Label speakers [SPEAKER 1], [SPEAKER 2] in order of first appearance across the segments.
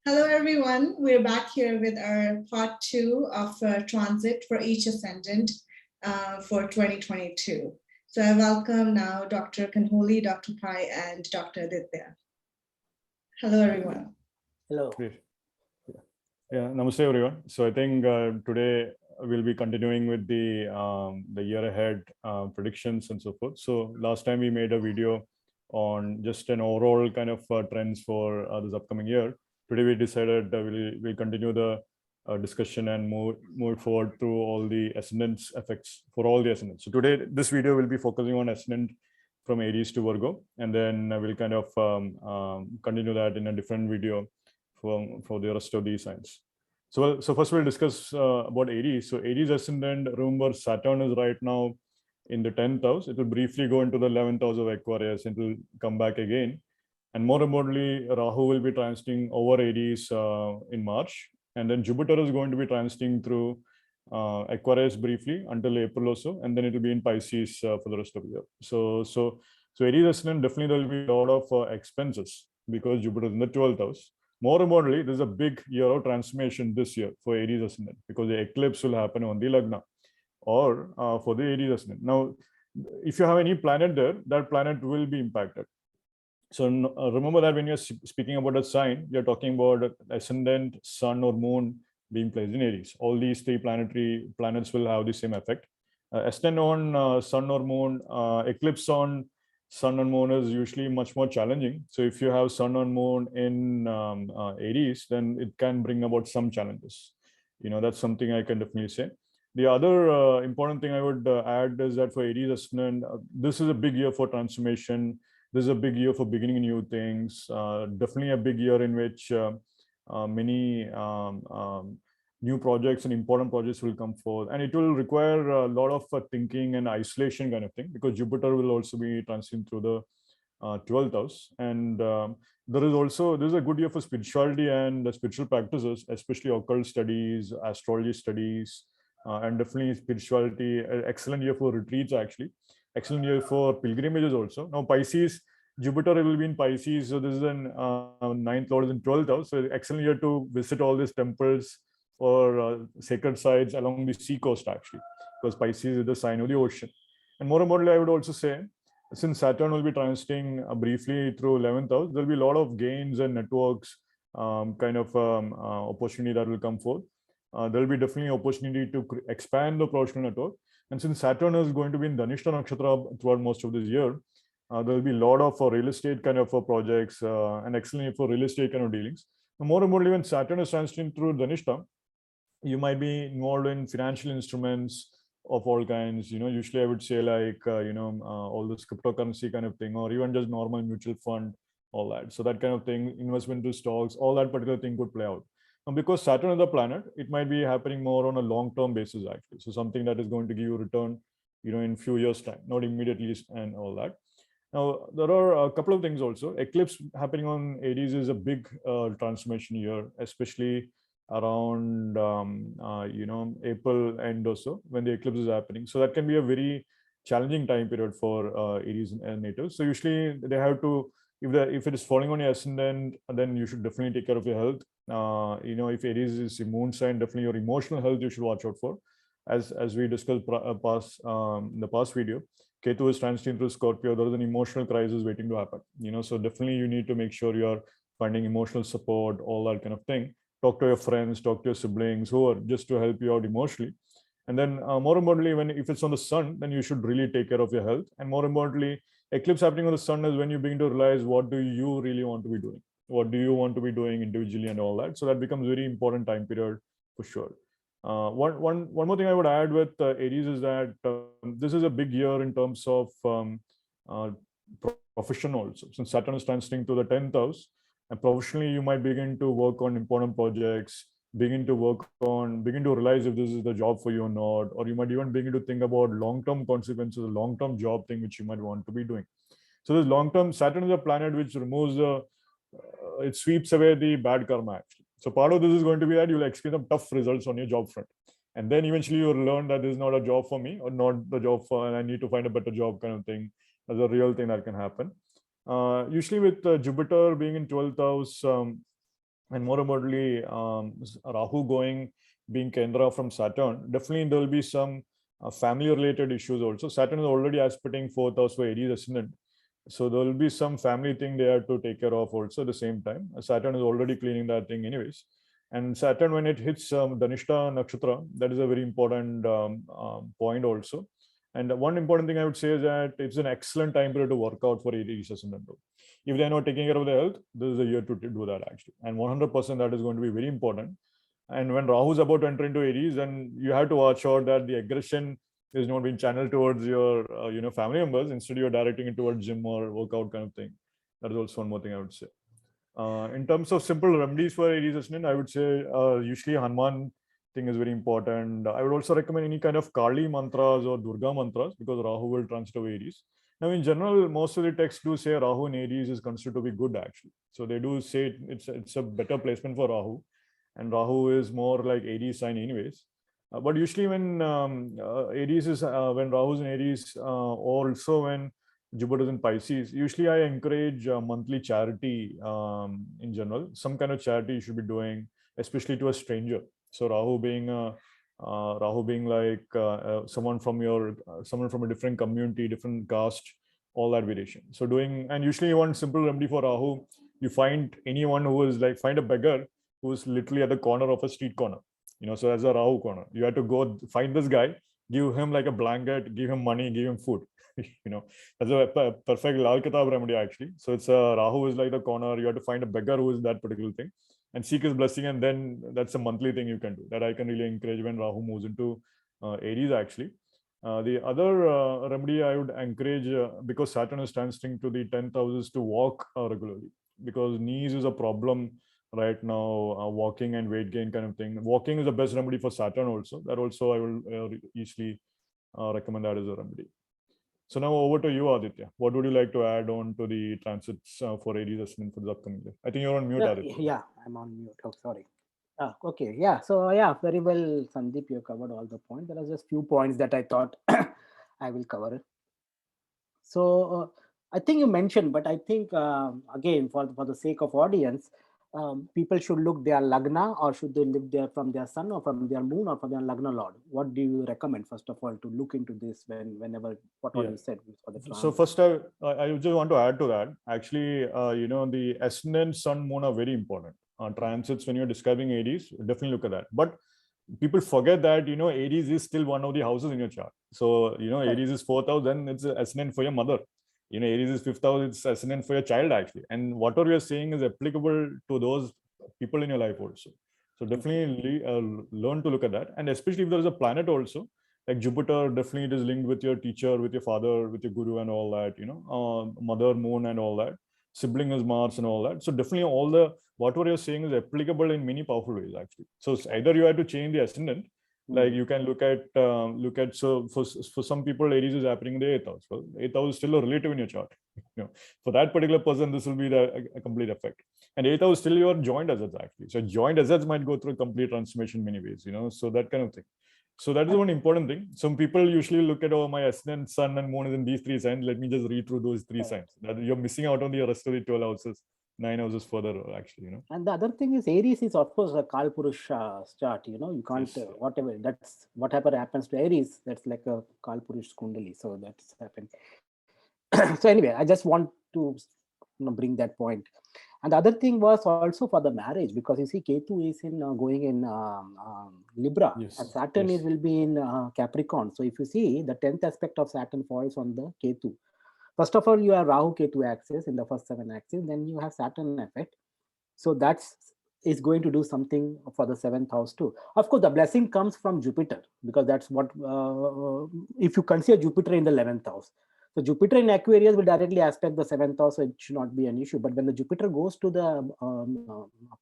[SPEAKER 1] Hello, everyone. We're back here with our part 2 of transit for each ascendant for 2022. So I welcome now Dr. Kanholi, Dr. Pai, and Dr. Aditya. Hello, everyone.
[SPEAKER 2] Hello.
[SPEAKER 3] Yeah, namaste, everyone. So I think today we'll be continuing with the year ahead predictions and so forth. So last time we made a video on just an overall kind of trends for this upcoming year. Today we decided we'll continue the discussion and move forward through all the ascendants effects for all the ascendants. So today this video will be focusing on ascendant from Aries to Virgo, and then we'll kind of continue that in a different video for the rest of these signs. So first we'll discuss about Aries. So Aries ascendant, remember Saturn is right now in the 10th house. It will briefly go into the 11th house of Aquarius. It will come back again. And more importantly, Rahu will be transiting over Aries in March. And then Jupiter is going to be transiting through Aquarius briefly until April or so. And then it will be in Pisces for the rest of the year. So Aries ascendant, definitely there will be a lot of expenses because Jupiter is in the 12th house. More importantly, there's a big year of transformation this year for Aries ascendant because the eclipse will happen on the Lagna or for the Aries ascendant. Now, if you have any planet there, that planet will be impacted. So remember that when you're speaking about a sign, you're talking about ascendant, sun or moon being placed in Aries. All these three planets will have the same effect. Ascendant on sun or moon, eclipse on sun and moon is usually much more challenging. So if you have sun and moon in Aries, then it can bring about some challenges. You know, that's something I can definitely say. The other important thing I would add is that for Aries ascendant, this is a big year for transformation. This is a big year for beginning new things. Definitely a big year in which many new projects and important projects will come forth, and it will require a lot of thinking and isolation kind of thing because Jupiter will also be transiting through the 12th house, and there's a good year for spirituality and spiritual practices, especially occult studies, astrology studies, and definitely spirituality. Excellent year for retreats, actually. Excellent year for pilgrimages also. Now Pisces, Jupiter will be in Pisces, so this is an 9th lord in 12th house, so excellent year to visit all these temples or sacred sites along the sea coast, actually, because Pisces is the sign of the ocean. And more importantly, I would also say, since Saturn will be transiting briefly through 11th house, there will be a lot of gains and networks opportunity that will come forth. There will be definitely opportunity to expand the professional network. And since Saturn is going to be in Dhanishta Nakshatra throughout most of this year, there will be a lot of real estate kind of projects and excellent for real estate kind of dealings. And more importantly, when Saturn is transiting through Dhanishta, you might be involved in financial instruments of all kinds. You know, usually I would say like, all this cryptocurrency kind of thing, or even just normal mutual fund, all that. So that kind of thing, investment to stocks, all that particular thing could play out. And because Saturn is the planet, it might be happening more on a long-term basis, actually. So something that is going to give you return, in few years' time, not immediately and all that. Now, there are a couple of things also. Eclipse happening on Aries is a big transformation year, especially around, April end or so when the eclipse is happening. So that can be a very challenging time period for Aries and natives. So usually they have to, if it is falling on your ascendant, then you should definitely take care of your health. If Aries is a moon sign, definitely your emotional health you should watch out for. As we discussed in the past video, Ketu is transiting through Scorpio. There is an emotional crisis waiting to happen. So definitely you need to make sure you are finding emotional support, all that kind of thing. Talk to your friends, talk to your siblings, who are just to help you out emotionally. And then more importantly, if it's on the sun, then you should really take care of your health. And more importantly, eclipse happening on the sun is when you begin to realize what do you really want to be doing? What do you want to be doing individually and all that? So that becomes very important time period for sure. One more thing I would add with Aries is that this is a big year in terms of profession also. Since Saturn is transiting to the 10th house, and professionally you might begin to work on important projects, begin to realize if this is the job for you or not, or you might even begin to think about long-term consequences, a long-term job thing which you might want to be doing. So this long-term, Saturn is a planet which removes it sweeps away the bad karma, actually. So part of this is going to be that you'll experience some tough results on your job front. And then eventually you'll learn that this is not a job for me, or not the job for, and I need to find a better job kind of thing. That's a real thing that can happen. Usually with Jupiter being in 12th house, And more importantly, Rahu being Kendra from Saturn, definitely there will be some family related issues also. Saturn is already aspecting fourth house for Aries ascendant. So there will be some family thing they have to take care of also at the same time. Saturn is already cleaning that thing anyways. And Saturn, when it hits Dhanishta Nakshatra, that is a very important point also. And one important thing I would say is that it's an excellent time period to work out for Aries ascendant. If they're not taking care of their health, this is a year to do that actually. And 100% that is going to be very important. And when Rahu is about to enter into Aries, then you have to watch out that the aggression is not being channeled towards your family members. Instead, you're directing it towards gym or workout kind of thing. That is also one more thing I would say. In terms of simple remedies for Aries ascendant, I would say usually Hanuman thing is very important. I would also recommend any kind of Kali mantras or Durga mantras because Rahu will transit to Aries. Now, in general, most of the texts do say Rahu in Aries is considered to be good actually. So they do say it's a better placement for Rahu, and Rahu is more like Aries sign anyways. But usually when Aries is when Rahu is in Aries, also when Jupiter is in Pisces, usually I encourage monthly charity in general. Some kind of charity you should be doing, especially to a stranger. So Rahu being like someone from a different community, different caste, all that variation. So and usually you want simple remedy for Rahu. You find anyone who is like find a beggar who's literally at the corner of a street corner. So as a Rahu corner, you have to go find this guy, give him like a blanket, give him money, give him food. That's a perfect Lal Kitab remedy actually. So it's Rahu is like the corner. You have to find a beggar who is that particular thing and seek his blessing, and then that's a monthly thing you can do. That I can really encourage when Rahu moves into Aries actually. The other remedy I would encourage, because Saturn is transiting to the 10th houses, to walk regularly, because knees is a problem right now, walking and weight gain kind of thing. Walking is the best remedy for Saturn also. That also I will easily recommend that as a remedy. So now over to you, Aditya. What would you like to add on to the transits for Aries ascendant for the upcoming year? I think you're on mute, Aditya.
[SPEAKER 2] Yeah, I'm on mute. Oh, sorry. Okay, yeah. So yeah, very well, Sandeep. You covered all the points. There are just few points that I thought I will cover. So I think you mentioned, but I think again, for the sake of audience, people should look their lagna, or should they look there from their sun or from their moon or from their lagna lord? What do you recommend first of all to look into this whenever what all you said for the transit?
[SPEAKER 3] So first, I just want to add to that. Actually, the ascendant, sun, moon are very important. Transits when you're describing Aries, definitely look at that. But people forget that Aries is still one of the houses in your chart. So Aries is 4th house, then it's ascendant for your mother. Aries is 5th house, it's ascendant for your child actually. And whatever you're saying is applicable to those people in your life also. So definitely learn to look at that. And especially if there is a planet also, like Jupiter, definitely it is linked with your teacher, with your father, with your guru and all that, mother, moon and all that. Sibling is Mars and all that. So definitely whatever you're saying is applicable in many powerful ways actually. So it's either you have to change the ascendant, like you can look at so for some people Aries is happening in the 8th house. Well, 8th house is still a relative in your chart. For that particular person, this will be a complete effect. And 8th house still your joint assets actually. So joint assets might go through a complete transformation in many ways, so that kind of thing. So that is one important thing. Some people usually look at, my ascendant, sun and moon is in these 3 signs. Let me just read through those 3 signs. That you're missing out on the rest of the 12 houses, 9 houses further actually,
[SPEAKER 2] And the other thing is Aries is of course a Kalpurusha chart, you can't, whatever, that's whatever happens to Aries, that's like a Kalpurush Kundali. So that's happened. So anyway, I just want to bring that point. And the other thing was also for the marriage, because you see Ketu is in going in Libra, and Saturn will be in Capricorn. So if you see, the 10th aspect of Saturn falls on the Ketu. First of all, you have Rahu Ketu axis in the first 7 axes, then you have Saturn effect. So is going to do something for the 7th house too. Of course, the blessing comes from Jupiter, because that's what, if you consider Jupiter in the 11th house. So Jupiter in Aquarius will directly aspect the 7th house, so it should not be an issue. But when the Jupiter goes to the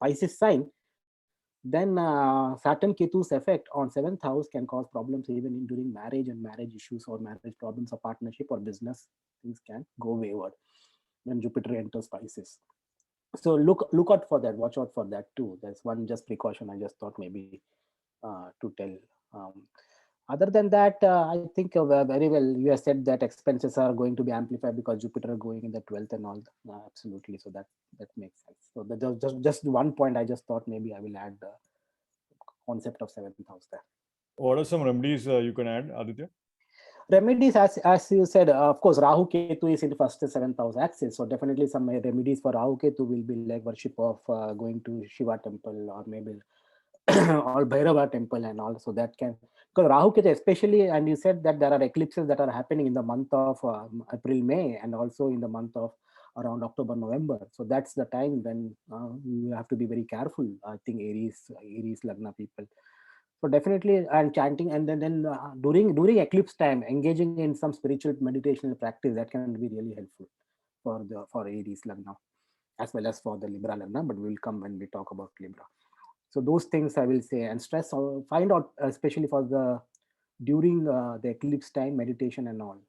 [SPEAKER 2] Pisces sign, then Saturn Ketu's effect on 7th house can cause problems even during marriage and marriage issues or marriage problems or partnership or business. Things can go wayward when Jupiter enters Pisces. So look out for that, watch out for that too. There's one just precaution I just thought maybe to tell. Other than that, I think very well you have said that expenses are going to be amplified because Jupiter going in the 12th and all. Absolutely, so that makes sense. So just one point. I just thought maybe I will add the concept of 7th house there.
[SPEAKER 3] What are some remedies you can add, Aditya?
[SPEAKER 2] Remedies, as you said, of course, Rahu Ketu is in the first 7th house axis. So definitely some remedies for Rahu Ketu will be like worship of going to Shiva temple or maybe or Bhairava temple and all. So that can, because Rahu Ketu especially, and you said that there are eclipses that are happening in the month of April, May, and also in the month of around October, November. So that's the time when you have to be very careful. I think Aries Lagna people. So definitely, and chanting, and then during eclipse time, engaging in some spiritual meditational practice, that can be really helpful for Aries Lagna, as well as for the Libra Lagna. But we will come when we talk about Libra. So those things I will say, and stress. Find out, especially for during the eclipse time, meditation and all,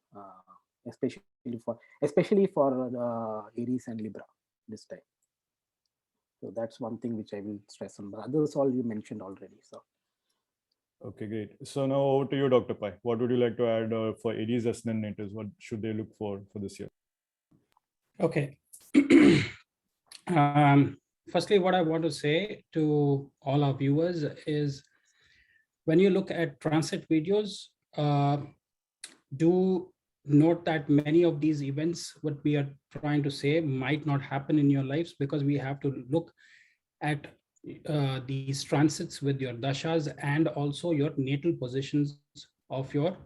[SPEAKER 2] especially for Aries and Libra this time. So that's one thing which I will stress on. The others all you mentioned already. So.
[SPEAKER 3] Okay, great. So now over to you, Dr. Pai. What would you like to add for Aries Ascendant natives? What should they look for this year?
[SPEAKER 4] Okay. Firstly, what I want to say to all our viewers is, when you look at transit videos, do note that many of these events, what we are trying to say, might not happen in your lives, because we have to look at these transits with your dashas and also your natal positions of your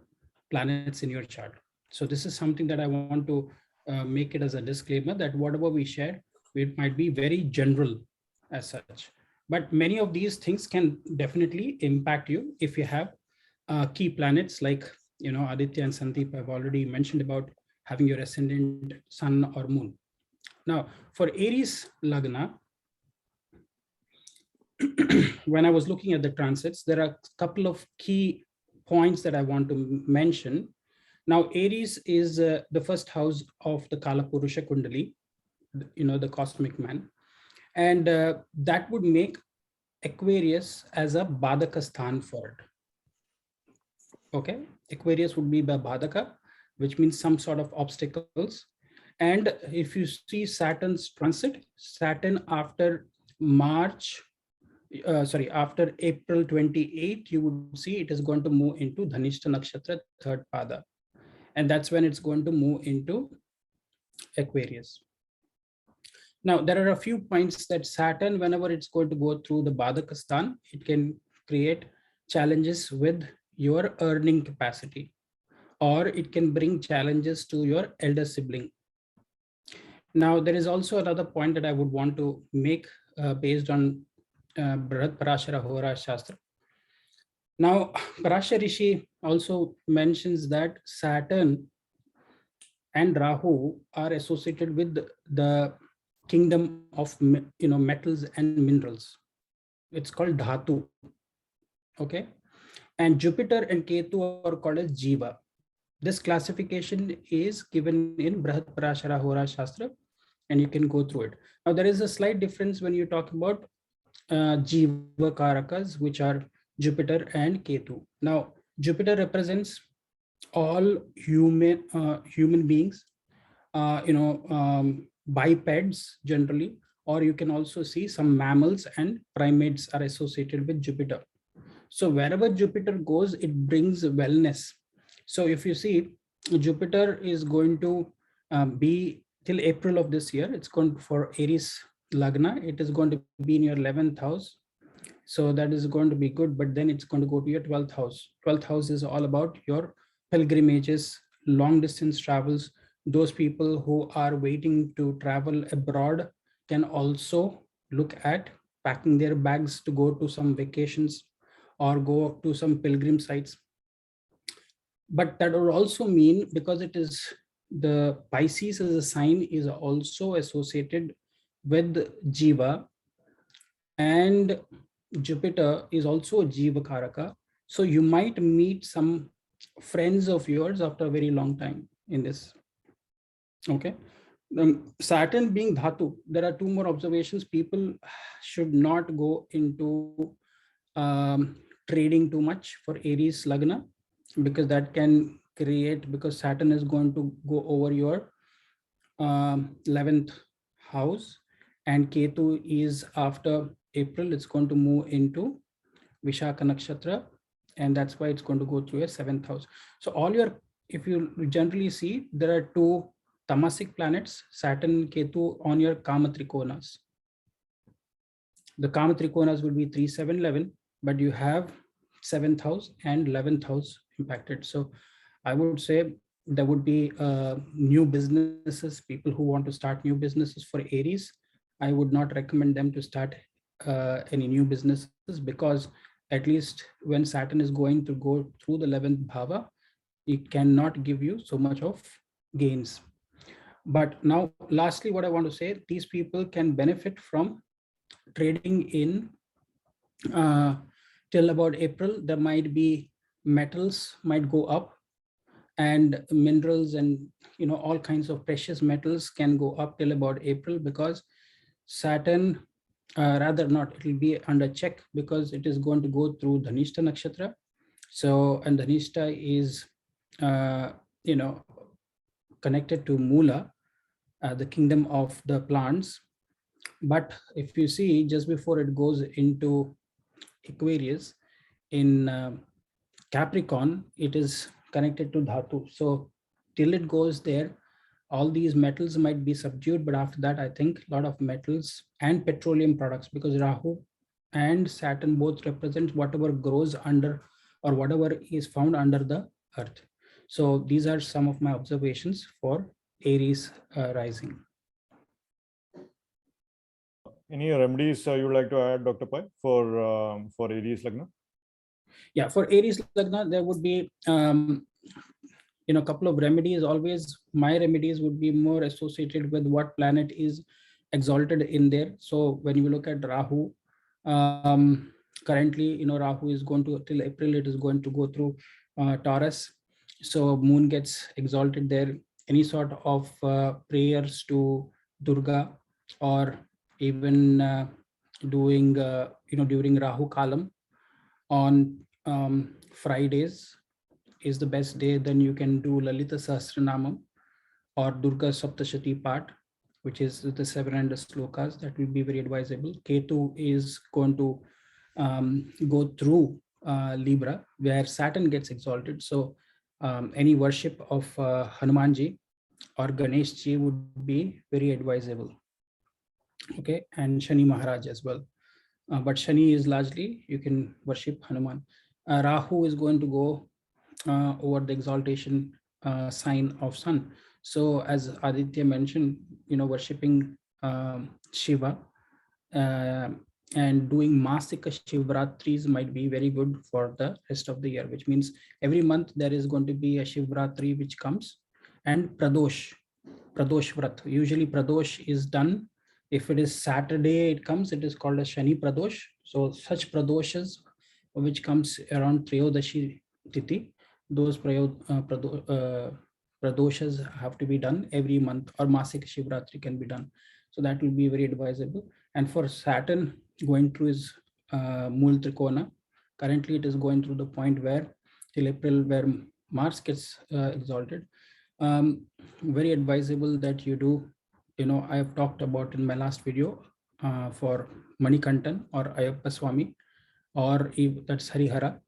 [SPEAKER 4] planets in your chart. So this is something that I want to make it as a disclaimer, that whatever we share, it might be very general as such, but many of these things can definitely impact you if you have key planets like, Aditya and Sandeep have already mentioned about having your ascendant sun or moon. Now for Aries Lagna, when I was looking at the transits, there are a couple of key points that I want to mention. Now, Aries is the first house of the Kala Purusha Kundali, the cosmic man. And that would make Aquarius as a Badaka Sthan for it. Okay, Aquarius would be the Badaka, which means some sort of obstacles. And if you see Saturn's transit, Saturn after after April 28, you would see it is going to move into Dhanishta Nakshatra, 3rd Pada. And that's when it's going to move into Aquarius. Now, there are a few points that Saturn, whenever it's going to go through the Badakastan, it can create challenges with your earning capacity, or it can bring challenges to your elder sibling. Now, there is also another point that I would want to make based on Brihad Parashara Hora Shastra. Now, Parashar Rishi also mentions that Saturn and Rahu are associated with the kingdom of metals and minerals. It's called Dhatu. Okay, and Jupiter and Ketu are called as Jiva. This classification is given in Brihad Parashara Hora Shastra, and you can go through it. Now, there is a slight difference when you talk about Jiva Karakas, which are Jupiter and Ketu. Now, Jupiter represents all human beings, bipeds generally, or you can also see some mammals and primates are associated with Jupiter. So wherever Jupiter goes, it brings wellness. So if you see, Jupiter is going to be till April of this year. It's going for Aries Lagna. It is going to be in your 11th house. So that is going to be good, but then it's going to go to your 12th house. 12th house is all about your pilgrimages, long distance travels. Those people who are waiting to travel abroad can also look at packing their bags to go to some vacations or go to some pilgrim sites. But that would also mean, because it is the Pisces as a sign is also associated with Jiva, and Jupiter is also a Jiva Karaka. So you might meet some friends of yours after a very long time in this. Okay. Saturn being Dhatu, there are two more observations. People should not go into trading too much for Aries Lagna, because that can create, because Saturn is going to go over your 11th house, And Ketu is after April, it's going to move into Vishaka Nakshatra, and that's why it's going to go through your 7th house. So all your, if you generally see, there are two tamasic planets, Saturn and Ketu, on your Kama Trikonas. The Kama Trikonas will be 3, 7, 11, but you have 7th house and 11th house impacted. So I would say there would be new businesses, people who want to start new businesses for Aries. I would not recommend them to start any new businesses, because at least when Saturn is going to go through the 11th bhava, it cannot give you so much of gains. But now, lastly, what I want to say, these people can benefit from trading in till about April. There might be metals might go up, and minerals and all kinds of precious metals can go up till about April, because Saturn, rather not, it will be under check because it is going to go through Dhanishta Nakshatra. So, and Dhanishta is, connected to Mula, the kingdom of the plants. But if you see, just before it goes into Aquarius, in Capricorn, it is connected to Dhatu. So till it goes there, all these metals might be subdued, but after that, I think a lot of metals and petroleum products, because Rahu and Saturn both represent whatever grows under or whatever is found under the earth. So these are some of my observations for Aries rising.
[SPEAKER 3] Any remedies you would like to add, Dr. Pai, for Aries Lagna?
[SPEAKER 4] Yeah, for Aries Lagna, there would be a couple of remedies. Always my remedies would be more associated with what planet is exalted in there. So when you look at Rahu, currently, Rahu is going to, till April, it is going to go through Taurus. So moon gets exalted there. Any sort of prayers to Durga, or even doing, during Rahu Kalam on Fridays is the best day. Then you can do Lalita Sahasranamam or Durga Saptashati Part, which is the 700 slokas. That will be very advisable. Ketu is going to go through Libra, where Saturn gets exalted. So any worship of Hanumanji or Ganeshji would be very advisable. Okay, and Shani Maharaj as well. But Shani is largely, you can worship Hanuman. Rahu is going to go over the exaltation sign of Sun. So as Aditya mentioned, worshipping Shiva and doing Masika Shivratris might be very good for the rest of the year, which means every month there is going to be a Shivratri which comes, and Pradosh Vrat. Usually Pradosh is done. If it is Saturday, it comes, it is called a Shani Pradosh. So such Pradoshas which comes around Triyodashi Titi, those Pradoshas have to be done every month, or Masik Shivratri can be done. So that will be very advisable. And for Saturn going through his Mool Trikona, currently it is going through the point where till April, where Mars gets exalted. Very advisable that you do, I have talked about in my last video for Manikantan or Ayappa Swami, or if that's Harihara,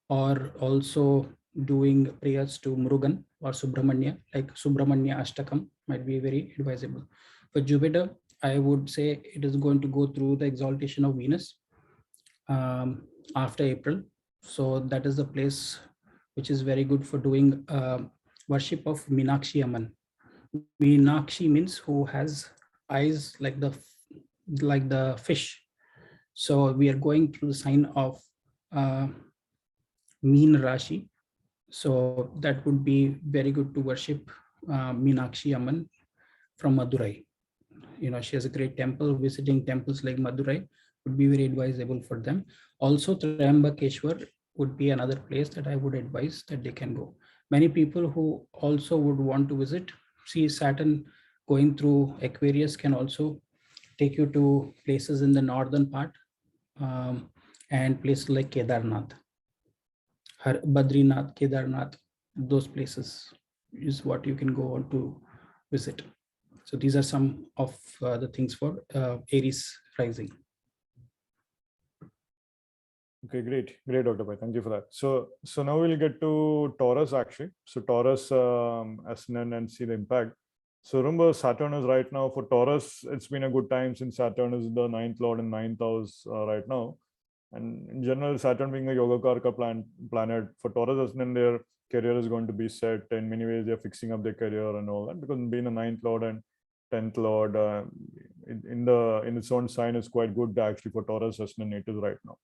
[SPEAKER 4] or also doing prayers to Murugan or Subramanya, like Subramanya Ashtakam might be very advisable. For Jupiter, I would say it is going to go through the exaltation of Venus after April. So that is the place which is very good for doing worship of Meenakshi Amman. Meenakshi means who has eyes like the fish. So we are going through the sign of Meen Rashi. So that would be very good to worship Meenakshi Amman from Madurai. She has a great temple. Visiting temples like Madurai would be very advisable for them. Also, Triambakeshwar would be another place that I would advise that they can go. Many people who also would want to visit, see Saturn going through Aquarius can also take you to places in the northern part and places like Kedarnath, Badrinath, Kedarnath. Those places is what you can go on to visit. So these are some of the things for Aries rising.
[SPEAKER 3] Okay, great, Dr. Pai. Thank you for that. So now we'll get to Taurus actually. So Taurus ascendant and see the impact. So remember, Saturn is right now for Taurus. It's been a good time since Saturn is the ninth lord in ninth house right now. And in general, Saturn being a Yogakaraka planet for Taurus ascendant, their career is going to be set. In many ways, they're fixing up their career and all that, because being a ninth lord and 10th lord in its own sign is quite good actually for Taurus ascendant natives right now.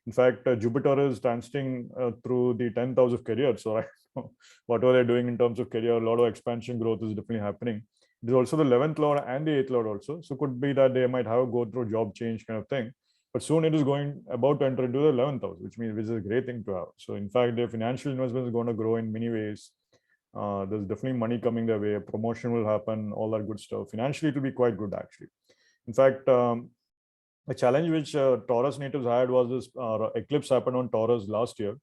[SPEAKER 3] In fact, Jupiter is transiting through the 10th house of career. So right now, whatever they're doing in terms of career, a lot of expansion growth is definitely happening. It is also the 11th lord and the 8th lord also. So could be that they might have a go through job change kind of thing. But soon it is about to enter into the 11th house, which is a great thing to have. So in fact, their financial investment is going to grow in many ways. There's definitely money coming their way. A promotion will happen, all that good stuff. Financially, it will be quite good actually. In fact, a challenge which Taurus natives had was this eclipse happened on Taurus last year,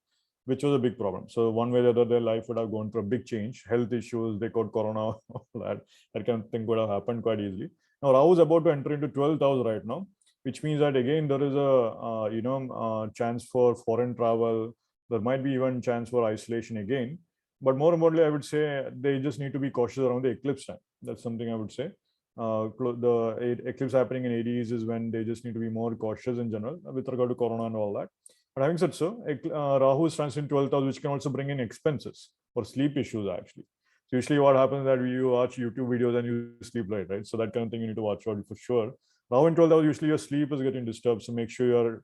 [SPEAKER 3] which was a big problem. So one way or the other, their life would have gone through a big change, health issues, they caught corona, all that kind of thing would have happened quite easily. Now Rahu is about to enter into 12th house right now, which means that again there is a chance for foreign travel. There might be even chance for isolation again. But more importantly, I would say they just need to be cautious around the eclipse time. That's something I would say. The eclipse happening in Aries is when they just need to be more cautious in general with regard to corona and all that. But having said so, Rahu is transiting 12th house, which can also bring in expenses or sleep issues actually. So usually what happens is that you watch YouTube videos and you sleep late, right? So that kind of thing you need to watch out for sure. Rahu in 12th house, usually your sleep is getting disturbed. So make sure you're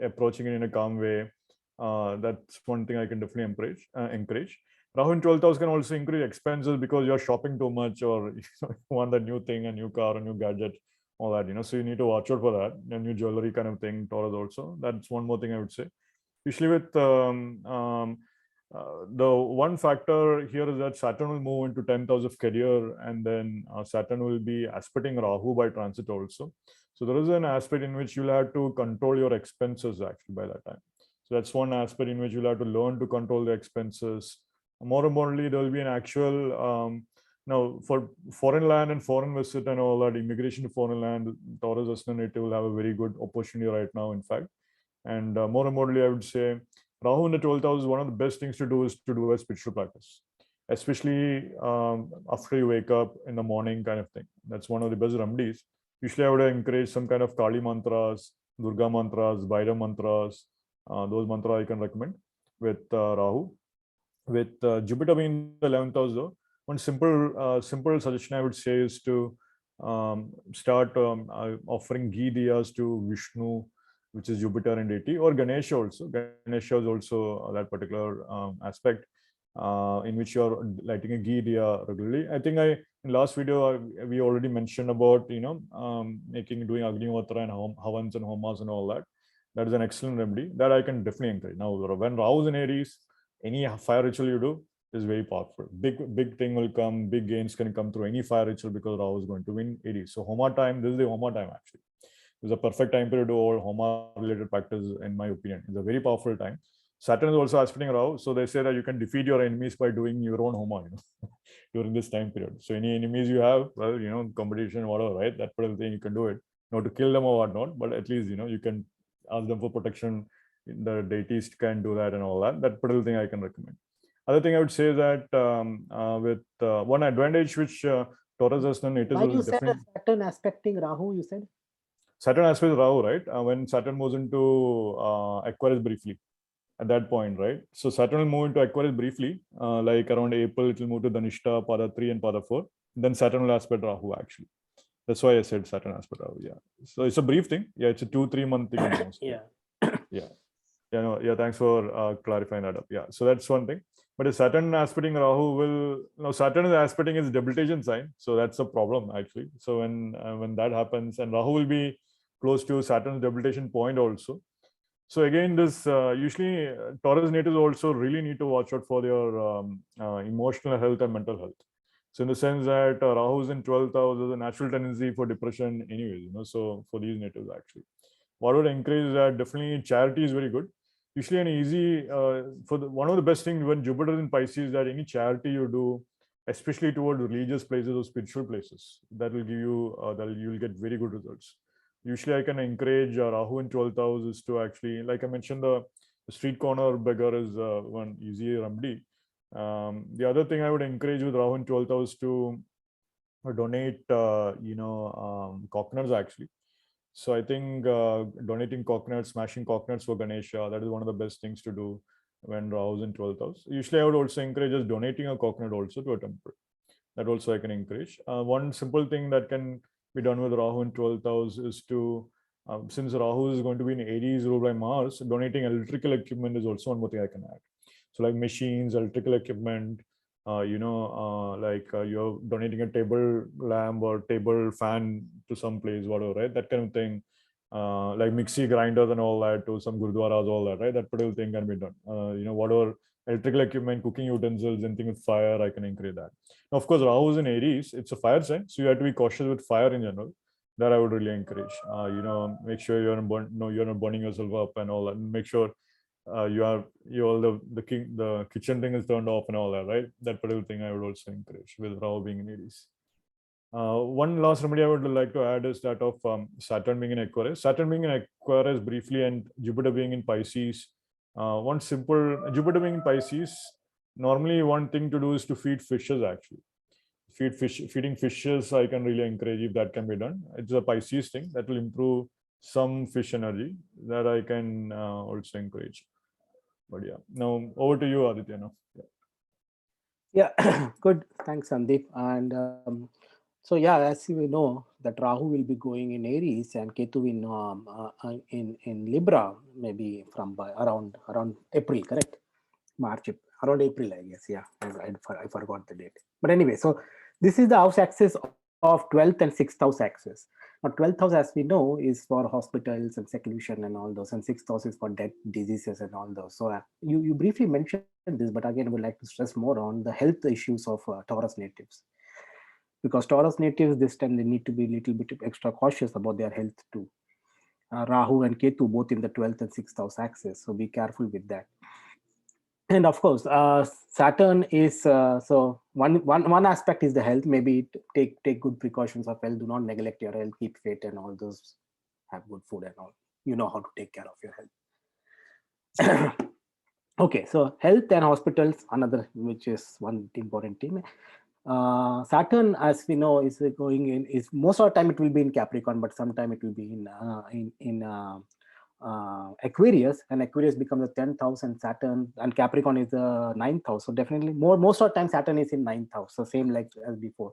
[SPEAKER 3] approaching it in a calm way. That's one thing I can definitely encourage. Rahu in 12th house can also increase expenses because you're shopping too much, or you want that new thing, a new car, a new gadget, all that, so you need to watch out for that. A new jewelry kind of thing, Taurus also. That's one more thing I would say. Usually with the one factor here is that Saturn will move into 10th house of career, and then Saturn will be aspecting Rahu by transit also. So there is an aspect in which you'll have to control your expenses actually by that time. So that's one aspect in which you'll have to learn to control the expenses. More importantly, there will be an actual now for foreign land and foreign visit and all that, immigration to foreign land, Taurus ascendant will have a very good opportunity right now, in fact. And more importantly, I would say Rahu in the 12th house is one of the best things to do is to do a spiritual practice, especially after you wake up in the morning kind of thing. That's one of the best remedies. Usually I would encourage some kind of Kali mantras, Durga mantras, Bhairav mantras. Those mantras I can recommend with Rahu. With Jupiter being the 11th house though, one simple suggestion I would say is to start offering ghee diyas to Vishnu, which is Jupiter and deity, or Ganesha also. Ganesha is also that particular aspect in which you're lighting a ghee diya regularly. I think in last video we already mentioned about doing Agnihotra and Havans and Homas and all that. That is an excellent remedy that I can definitely encourage. Now when Rahu is in Aries, any fire ritual you do is very powerful. Big thing will come, big gains can come through any fire ritual because Rahu is going to win Aries. So Homa time, this is the Homa time actually. It's a perfect time period to do all Homa related practice, in my opinion. It's a very powerful time. Saturn is also aspecting Rahu, so they say that you can defeat your enemies by doing your own Homa, during this time period. So any enemies you have, well, competition, whatever, right? That particular thing you can do it, not to kill them or whatnot, but at least you can ask them for protection. The deities can do that and all that. That particular thing I can recommend. Other thing I would say that with one advantage which Taurus ascendant natives
[SPEAKER 2] you said Saturn aspecting Rahu, you said?
[SPEAKER 3] Saturn aspects Rahu, right? When Saturn moves into Aquarius briefly, at that point, right? So Saturn will move into Aquarius briefly, like around April, it will move to Dhanishta, Pada 3 and Pada 4. Then Saturn will aspect Rahu actually. That's why I said Saturn aspect Rahu, yeah. So it's a brief thing. Yeah, it's a 2-3 month thing almost. Yeah, thanks for clarifying that up. Yeah, so that's one thing. But a Saturn aspecting Rahu Saturn is aspecting his debilitation sign. So that's a problem actually. So when that happens, and Rahu will be close to Saturn's debilitation point also. So again, this usually Taurus natives also really need to watch out for their emotional health and mental health. So in the sense that Rahu is in 12th house, there's a natural tendency for depression anyways, so for these natives actually. What I would encourage is that definitely charity is very good. Usually an easy, one of the best things when Jupiter is in Pisces, that any charity you do, especially toward religious places or spiritual places. That will give you, you'll get very good results. Usually I can encourage Rahu in 12th house is to actually, like I mentioned, the street corner beggar is one easy remedy. The other thing I would encourage with Rahu in 12th house to donate, coconuts actually. So I think donating coconuts, smashing coconuts for Ganesha, that is one of the best things to do when Rahu is in 12th house. Usually I would also encourage us donating a coconut also to a temple. That also I can encourage. One simple thing that can be done with Rahu in 12th house is to, since Rahu is going to be in Aries ruled by Mars, donating electrical equipment is also one more thing I can add. So like machines, electrical equipment, you're donating a table lamp or table fan to some place, whatever, right? That kind of thing. Like mixie grinders and all that to some gurdwaras, all that, right? That particular thing can be done. Whatever electrical equipment, cooking utensils, anything with fire, I can encourage that. Now, of course, Rahu is in Aries, it's a fire sign, so you have to be cautious with fire in general. That I would really encourage. Make sure you're not burning yourself up and all that. And make sure the kitchen thing is turned off and all that, right? That particular thing I would also encourage with Rahu being in Aries. One last remedy I would like to add is that of Saturn being in Aquarius. Saturn being in Aquarius briefly and Jupiter being in Pisces. One simple Jupiter being in Pisces. Normally, one thing to do is to feed fishes. Actually, feeding fishes. I can really encourage if that can be done. It's a Pisces thing that will improve some fish energy that I can also encourage. But yeah, now over to you, Aditya. Now.
[SPEAKER 2] Yeah, good. Thanks, Sandeep. And so yeah, as we know that Rahu will be going in Aries and Ketu in Libra, maybe from around April, correct? March, around April, I guess. Yeah, I forgot the date. But anyway, so this is the house axis of 12th and 6th house axis. Now, 12th house, as we know, is for hospitals and seclusion and all those, and 6th house is for death, diseases and all those. So you briefly mentioned this, but again, I would like to stress more on the health issues of Taurus natives. Because Taurus natives, this time they need to be a little bit extra cautious about their health too. Rahu and Ketu both in the 12th and 6th house axis, so be careful with that. And of course, Saturn is so one aspect is the health. Maybe take good precautions of health. Do not neglect your health. Keep fit and all those. Have good food and all. You know how to take care of your health. Okay, so health and hospitals, another which is one important thing. Saturn, as we know, is going in. Is most of the time it will be in Capricorn, but sometime it will be in Aquarius, and Aquarius becomes the 10th house, and Saturn and Capricorn is the 9th house. So definitely most of the time Saturn is in 9th house. So same like as before.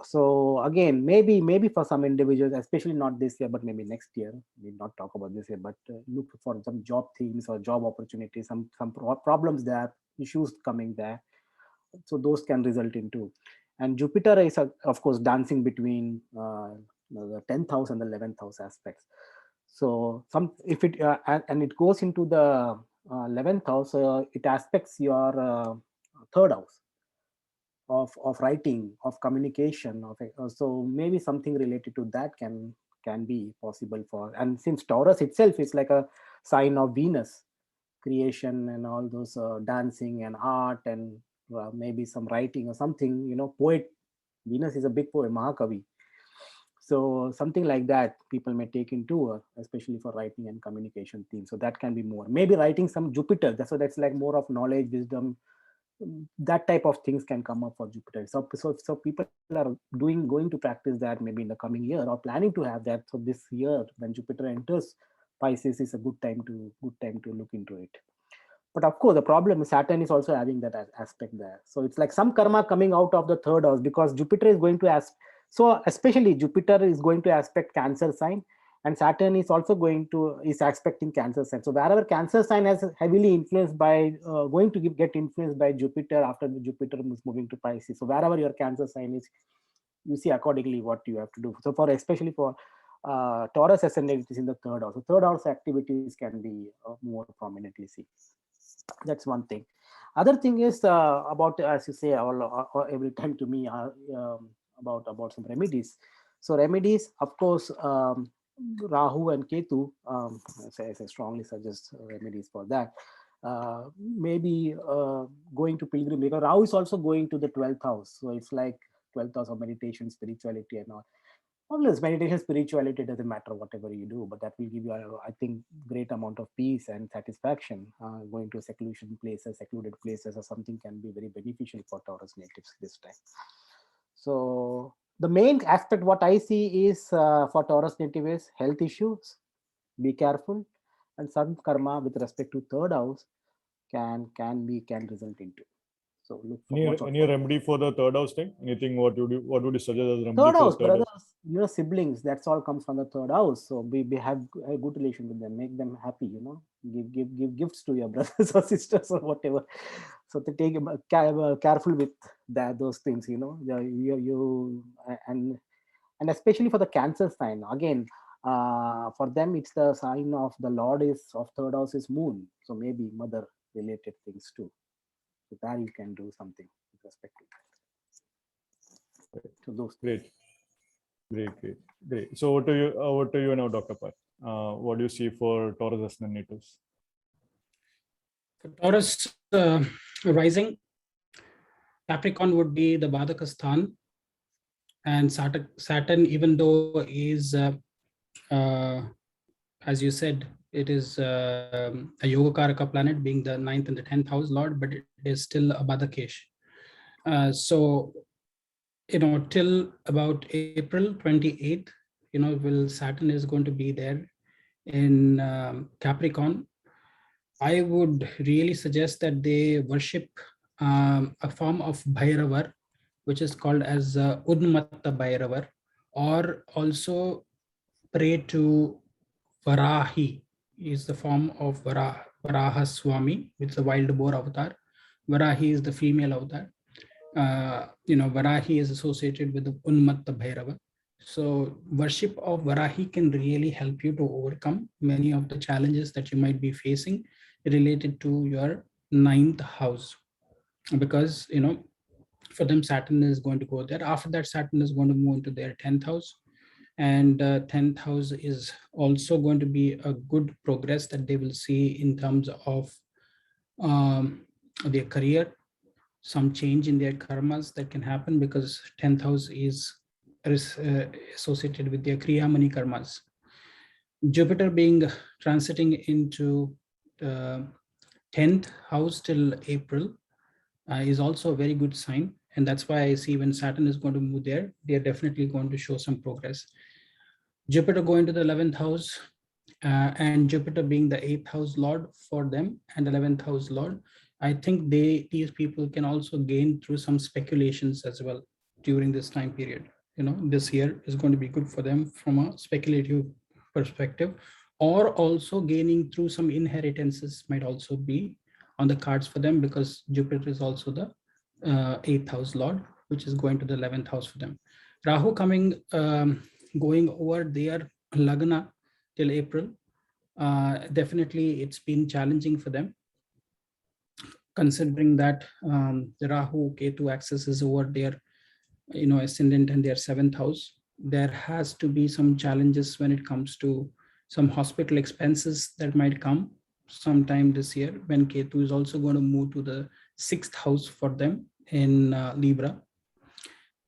[SPEAKER 2] So again, maybe for some individuals, especially not this year, but maybe next year. We'll not talk about this year, but look for some job themes or job opportunities, some problems there, issues coming there. So those can result into. And Jupiter is of course dancing between the 10th house and the 11th house aspects. So if it and it goes into the 11th house, it aspects your 3rd house of writing, of communication, so maybe something related to that can be possible for. And since Taurus itself is like a sign of Venus, creation and all those dancing and art and maybe some writing or something, poet. Venus is a big poet, Mahakavi. So something like that people may take into, especially for writing and communication themes. So that can be more. Maybe writing some Jupiter. So that's like more of knowledge, wisdom. That type of things can come up for Jupiter. So people are going to practice that maybe in the coming year or planning to have that. So this year when Jupiter enters Pisces is a good time to look into it. But of course, the problem is Saturn is also having that aspect there. So it's like some karma coming out of the 3rd house because Jupiter is going to so especially Jupiter is going to aspect Cancer sign, and Saturn is also is aspecting Cancer sign. So wherever Cancer sign is heavily influenced by, going to get influenced by Jupiter after Jupiter is moving to Pisces. So wherever your Cancer sign is, you see accordingly what you have to do. So especially for Taurus Ascendant, it is in the 3rd house. So 3rd house activities can be more prominently seen. That's one thing. Other thing is about, as you say every time to me, about some remedies. So remedies, of course, Rahu and Ketu, I strongly suggest remedies for that. maybe going to pilgrim, because Rahu is also going to the 12th house. So it's like 12th house of meditation, spirituality and all. Always meditation, spirituality, doesn't matter whatever you do, but that will give you, I think, great amount of peace and satisfaction. Going to seclusion places, secluded places or something can be very beneficial for Taurus natives this time. So the main aspect what I see is for Taurus native is health issues, be careful, and some karma with respect to third house can result into. So look for
[SPEAKER 3] Any remedy for the third house thing? Anything? What would you suggest as remedy
[SPEAKER 2] third
[SPEAKER 3] for
[SPEAKER 2] house,
[SPEAKER 3] third
[SPEAKER 2] brothers,
[SPEAKER 3] house?
[SPEAKER 2] siblings, that's all comes from the third house. So we have a good relation with them, make them happy, give gifts to your brothers or sisters or whatever. So to take careful with those things, and especially for the Cancer sign, again, for them it's the sign of the Lord is of third house is moon, so maybe mother related things too. So there you can do something with respect to that. So those
[SPEAKER 3] Great. So what do you now, Dr. Pai? What do you see for Taurus Ascendant natives?
[SPEAKER 4] For Taurus rising, Capricorn would be the Badaka Sthan, and Saturn, even though is as you said, it is a Yogakaraka planet, being the 9th and the 10th house lord, but it is still a Badakesh. So till about April 28th, Saturn is going to be there in Capricorn. I would really suggest that they worship a form of Bhairavar, which is called as Udmatta Bhairavar, or also pray to Varahi. Is the form of Varaha Swami, which is the wild boar avatar. Varahi is the female avatar. Varahi is associated with the Unmatta Bhairava. So worship of Varahi can really help you to overcome many of the challenges that you might be facing related to your 9th house. Because, for them, Saturn is going to go there. After that, Saturn is going to move into their 10th house. And 10th house is also going to be a good progress that they will see in terms of their career, some change in their karmas that can happen, because 10th house is associated with their Kriyamani karmas. Jupiter being transiting into the 10th house till April is also a very good sign. And that's why I see when Saturn is going to move there, they are definitely going to show some progress. Jupiter going to the 11th house, and Jupiter being the 8th house lord for them and 11th house lord, I think these people can also gain through some speculations as well during this time period. This year is going to be good for them from a speculative perspective, or also gaining through some inheritances might also be on the cards for them, because Jupiter is also the 8th house lord, which is going to the 11th house for them. Rahu coming, going over their Lagna till April, definitely it's been challenging for them, considering that the Rahu Ketu axis is over their ascendant and their 7th house. There has to be some challenges when it comes to some hospital expenses that might come sometime this year, when Ketu is also going to move to the 6th house for them in Libra.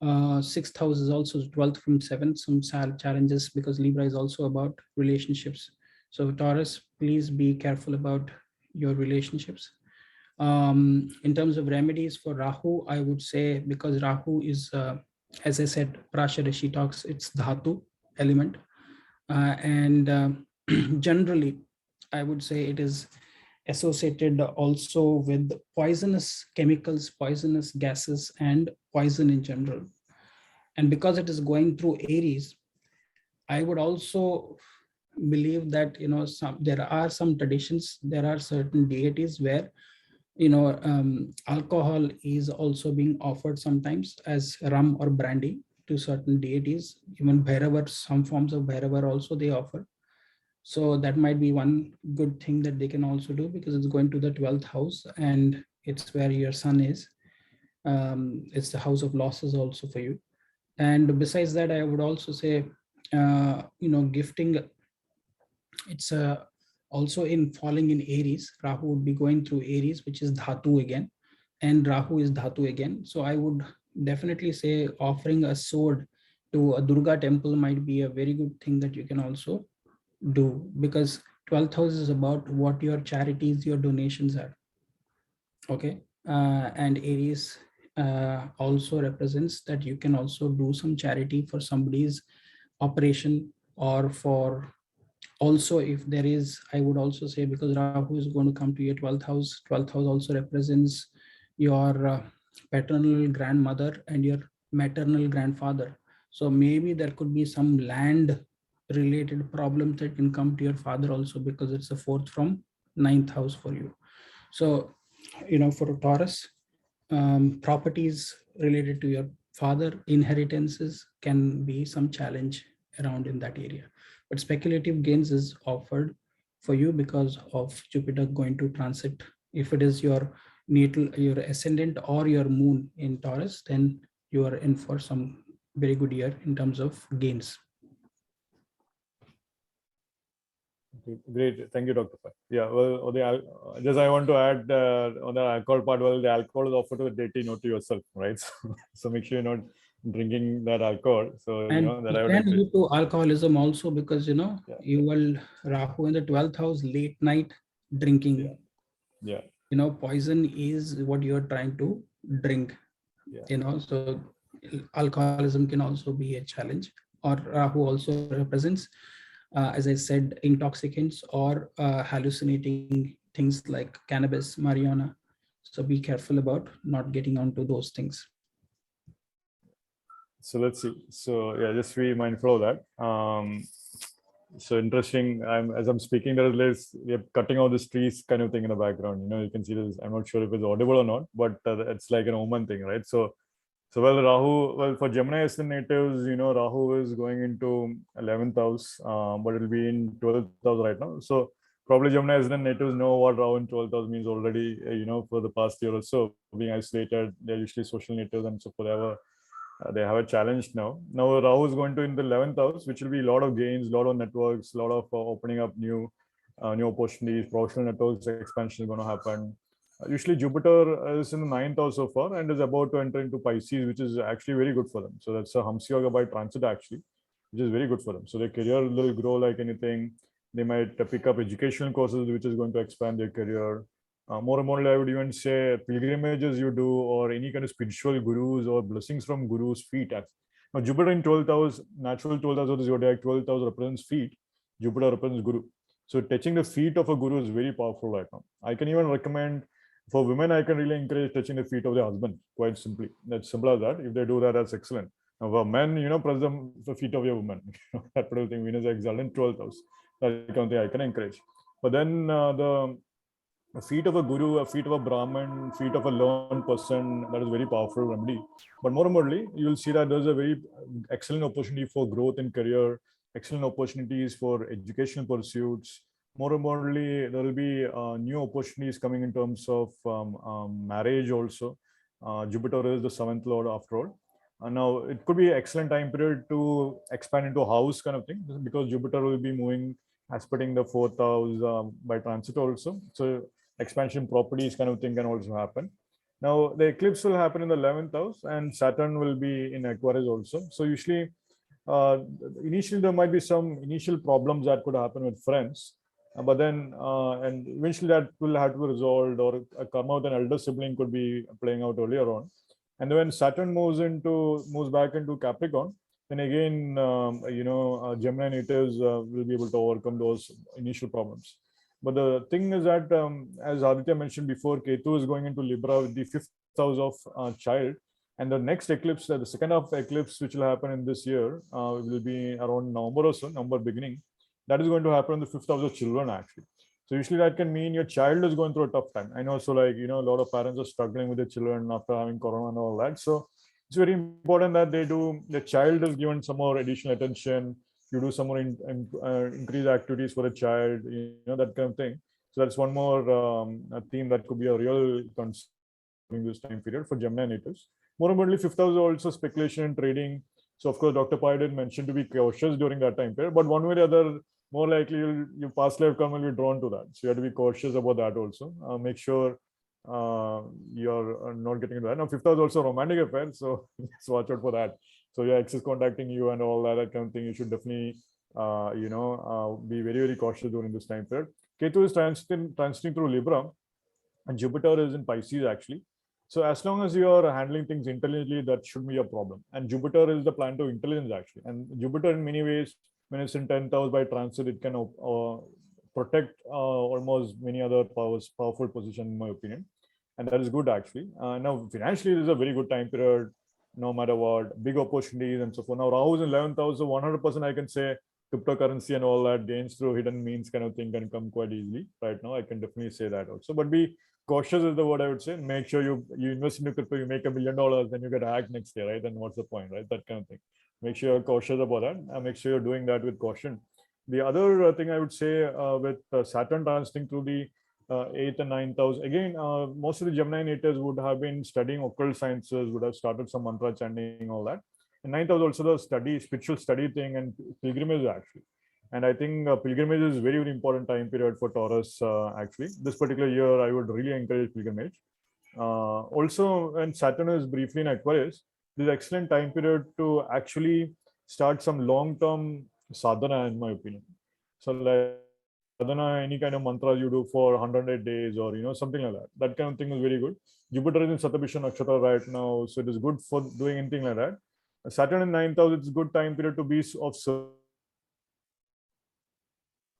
[SPEAKER 4] 6th house is also 12th from 7th, some challenges, because Libra is also about relationships. So Taurus, please be careful about your relationships. In terms of remedies for Rahu, I would say, because Rahu is, as I said, Prasha Rishi talks, it's Dhatu element. And generally, I would say it is associated also with poisonous chemicals, poisonous gases, and poison in general. And because it is going through Aries, I would also believe that there are some traditions, there are certain deities where alcohol is also being offered sometimes as rum or brandy to certain deities. Even Bhairavar, some forms of Bhairavar also they offer. So that might be one good thing that they can also do, because it's going to the 12th house and it's where your sun is. It's the house of losses also for you. And besides that, I would also say, gifting, it's a Also in falling in Aries, Rahu would be going through Aries, which is Dhatu again, and Rahu is Dhatu again. So I would definitely say offering a sword to a Durga temple might be a very good thing that you can also do, because 12th house is about what your charities, your donations are. Okay. And Aries also represents that you can also do some charity for somebody's operation, or for also if there is, I would also say, because Rahu is going to come to your 12th house. 12th house also represents your paternal grandmother and your maternal grandfather. So maybe there could be some land related problems that can come to your father also, because it's a 4th from 9th house for you. So, for a Taurus, properties related to your father, inheritances can be some challenge around in that area. But speculative gains is offered for you because of Jupiter going to transit. If it is your natal, your ascendant or your moon in Taurus, then you are in for some very good year in terms of gains.
[SPEAKER 3] Great, thank you, Dr. Pai. Yeah, well, just I want to add on the alcohol part. Well, the alcohol is offered to the deity, not to yourself, right? So make sure you're not drinking that alcohol. So
[SPEAKER 4] And
[SPEAKER 3] that I would
[SPEAKER 4] can
[SPEAKER 3] agree.
[SPEAKER 4] lead to alcoholism also, because you will Rahu in the 12th house, late night drinking.
[SPEAKER 3] Yeah.
[SPEAKER 4] Poison is what you're trying to drink.
[SPEAKER 3] Yeah.
[SPEAKER 4] So alcoholism can also be a challenge. Or Rahu also represents, as I said, intoxicants or hallucinating things like cannabis, marijuana. So be careful about not getting onto those things.
[SPEAKER 3] So let's see. So yeah, just be mindful of that. So interesting. As I'm speaking, we're cutting out these trees kind of thing in the background. You can see this. I'm not sure if it's audible or not, but it's like an omen thing, right? So Rahu, for Gemini Ascendant natives, Rahu is going into 11th house, but it'll be in 12th house right now. So probably Gemini Ascendant natives know what Rahu in 12th house means already, for the past year or so. Being isolated, they're usually social natives, and so they have a challenge now. Now Rahu is going to in the 11th house, which will be a lot of gains, a lot of networks, a lot of opening up new opportunities, professional networks expansion is going to happen. Usually Jupiter is in the 9th house so far and is about to enter into Pisces, which is actually very good for them. So that's a Hamsa Yoga by transit actually, which is very good for them. So their career will grow like anything. They might pick up educational courses, which is going to expand their career. More and more, I would even say pilgrimages you do, or any kind of spiritual gurus or blessings from gurus' feet. Now, Jupiter in 12th house, natural 12th house of the zodiac, 12th house represents feet. Jupiter represents guru. So touching the feet of a guru is very powerful right now. I can even recommend for women, I can really encourage touching the feet of their husband, quite simply. That's simple as that. If they do that, that's excellent. Now, for men, press the feet of your woman. That particular thing, Venus exalted in 12th house. That kind of thing I can encourage. But then the feet of a guru, a feet of a Brahmin, feet of a learned person, that is very powerful remedy. But more importantly, you will see that there's a very excellent opportunity for growth in career, excellent opportunities for educational pursuits. More importantly, there will be new opportunities coming in terms of marriage also. Jupiter is the 7th lord after all. Now, it could be an excellent time period to expand into a house kind of thing, because Jupiter will be moving, aspecting the 4th house by transit also. So expansion properties kind of thing can also happen. Now, the eclipse will happen in the 11th house, and Saturn will be in Aquarius also. So usually, initially there might be some initial problems that could happen with friends, but then and eventually that will have to be resolved, or a karma with an elder sibling could be playing out earlier on. And then when Saturn moves back into Capricorn, then again, Gemini natives will be able to overcome those initial problems. But the thing is that, as Aditya mentioned before, Ketu is going into Libra with the 5th house of child. And the next eclipse, the second half eclipse, which will happen in this year, will be around November or so, November beginning. That is going to happen in the 5th house of children, actually. So usually that can mean your child is going through a tough time. I know, so a lot of parents are struggling with their children after having corona and all that. So it's very important that the child is given some more additional attention. You do some more increased activities for the child, that kind of thing. So that's one more theme that could be a real concern during this time period for Gemini natives. More importantly, 5th house is also speculation and trading. So of course, Dr. Pai did mention to be cautious during that time period. But one way or the other, more likely your past life karma will be drawn to that. So you have to be cautious about that also. Make sure you're not getting into that. Now, fifth house also romantic affair, so just watch out for that. So your ex is contacting you and all that kind of thing. You should definitely, be very, very cautious during this time period. Ketu is transiting through Libra, and Jupiter is in Pisces actually. So as long as you are handling things intelligently, that should be a problem. And Jupiter is the planet of intelligence actually. And Jupiter in many ways, when it's in 10th house by transit, it can protect almost many other powerful position in my opinion. And that is good actually. Now financially, this is a very good time period, no matter what, big opportunities and so forth. Now Rahu is in 11th house, so 100% I can say cryptocurrency and all that gains through hidden means kind of thing can come quite easily right now. I can definitely say that also, but be cautious is the word I would say. Make sure you invest in crypto, you make $1 million, then you get hacked next year, right? Then what's the point, right? That kind of thing. Make sure you're cautious about that, and make sure you're doing that with caution. The other thing I would say with Saturn transiting through the 8th and 9th house, again, most of the Gemini nators would have been studying occult sciences, would have started some mantra chanting, all that. And 9th house also the spiritual study thing and pilgrimage actually. And I think pilgrimage is very, very important time period for Taurus actually. This particular year, I would really encourage pilgrimage. Also, when Saturn is briefly in Aquarius, this is an excellent time period to actually start some long-term sadhana, in my opinion. So like sadhana, any kind of mantra you do for 108 days or, something like that. That kind of thing is very good. Jupiter is in Satabhisha Nakshatra right now, so it is good for doing anything like that. Saturn in 9th house, it's a good time period to be of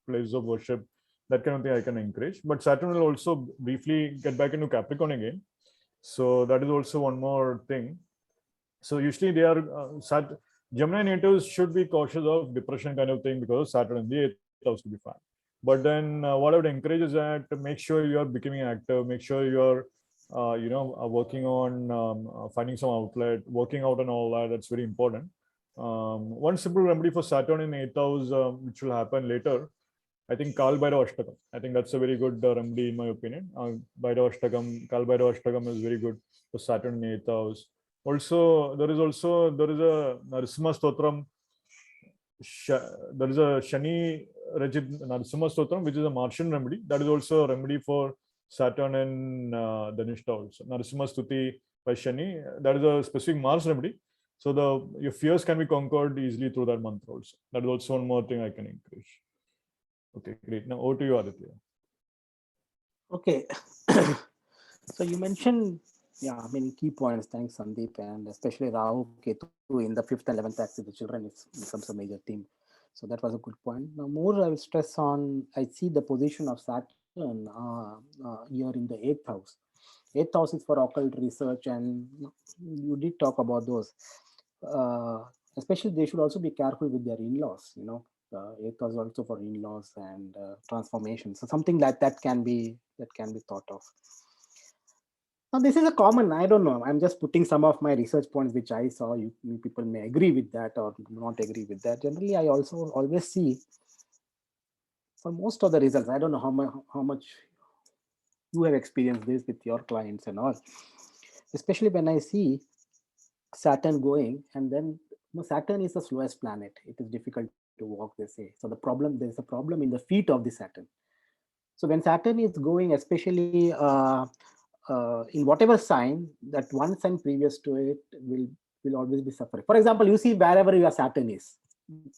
[SPEAKER 3] places of worship, that kind of thing I can encourage. But Saturn will also briefly get back into Capricorn again. So that is also one more thing. So usually they are, Gemini natives should be cautious of depression kind of thing because Saturn in the 8th house to be fine. But then what I would encourage is that make sure you are becoming active, make sure you're, working on finding some outlet, working out and all that. That's very important. One simple remedy for Saturn in 8th house, which will happen later, I think Kal Bhairava Ashtakam. I think that's a very good remedy in my opinion. Bhairava Ashtakam, Kal Bhairava Ashtakam is very good for Saturn in 8th house. Also, there is a Narasimha Stotram. There is a Shani Rajit Narasimha Stotram, which is a Martian remedy. That is also a remedy for Saturn and Dhanishta also. Narasimha Stuti by Shani. That is a specific Mars remedy. So your fears can be conquered easily through that mantra also. That is also one more thing I can encourage. Okay, great. Now over to you, Aditya.
[SPEAKER 2] Okay. So you mentioned, many key points. Thanks, Sandeep, and especially Rahu, Ketu in the 5th and 11th axis, the children becomes a major theme. So that was a good point. Now, more I will stress on, I see the position of Saturn here in the 8th house. 8th house is for occult research, and you did talk about those. Especially, they should also be careful with their in-laws. 8th house also for in-laws and transformation. So something like that can be thought of. Now, this is a common, I don't know, I'm just putting some of my research points which I saw. You people may agree with that or not agree with that. Generally, I also always see for most of the results, I don't know how much you have experienced this with your clients and all, especially when I see Saturn going, and then Saturn is the slowest planet. It is difficult to walk, they say. So there's a problem in the feet of the Saturn. So when Saturn is going, especially in whatever sign, that one sign previous to it will always be suffering. For example, you see wherever your Saturn is,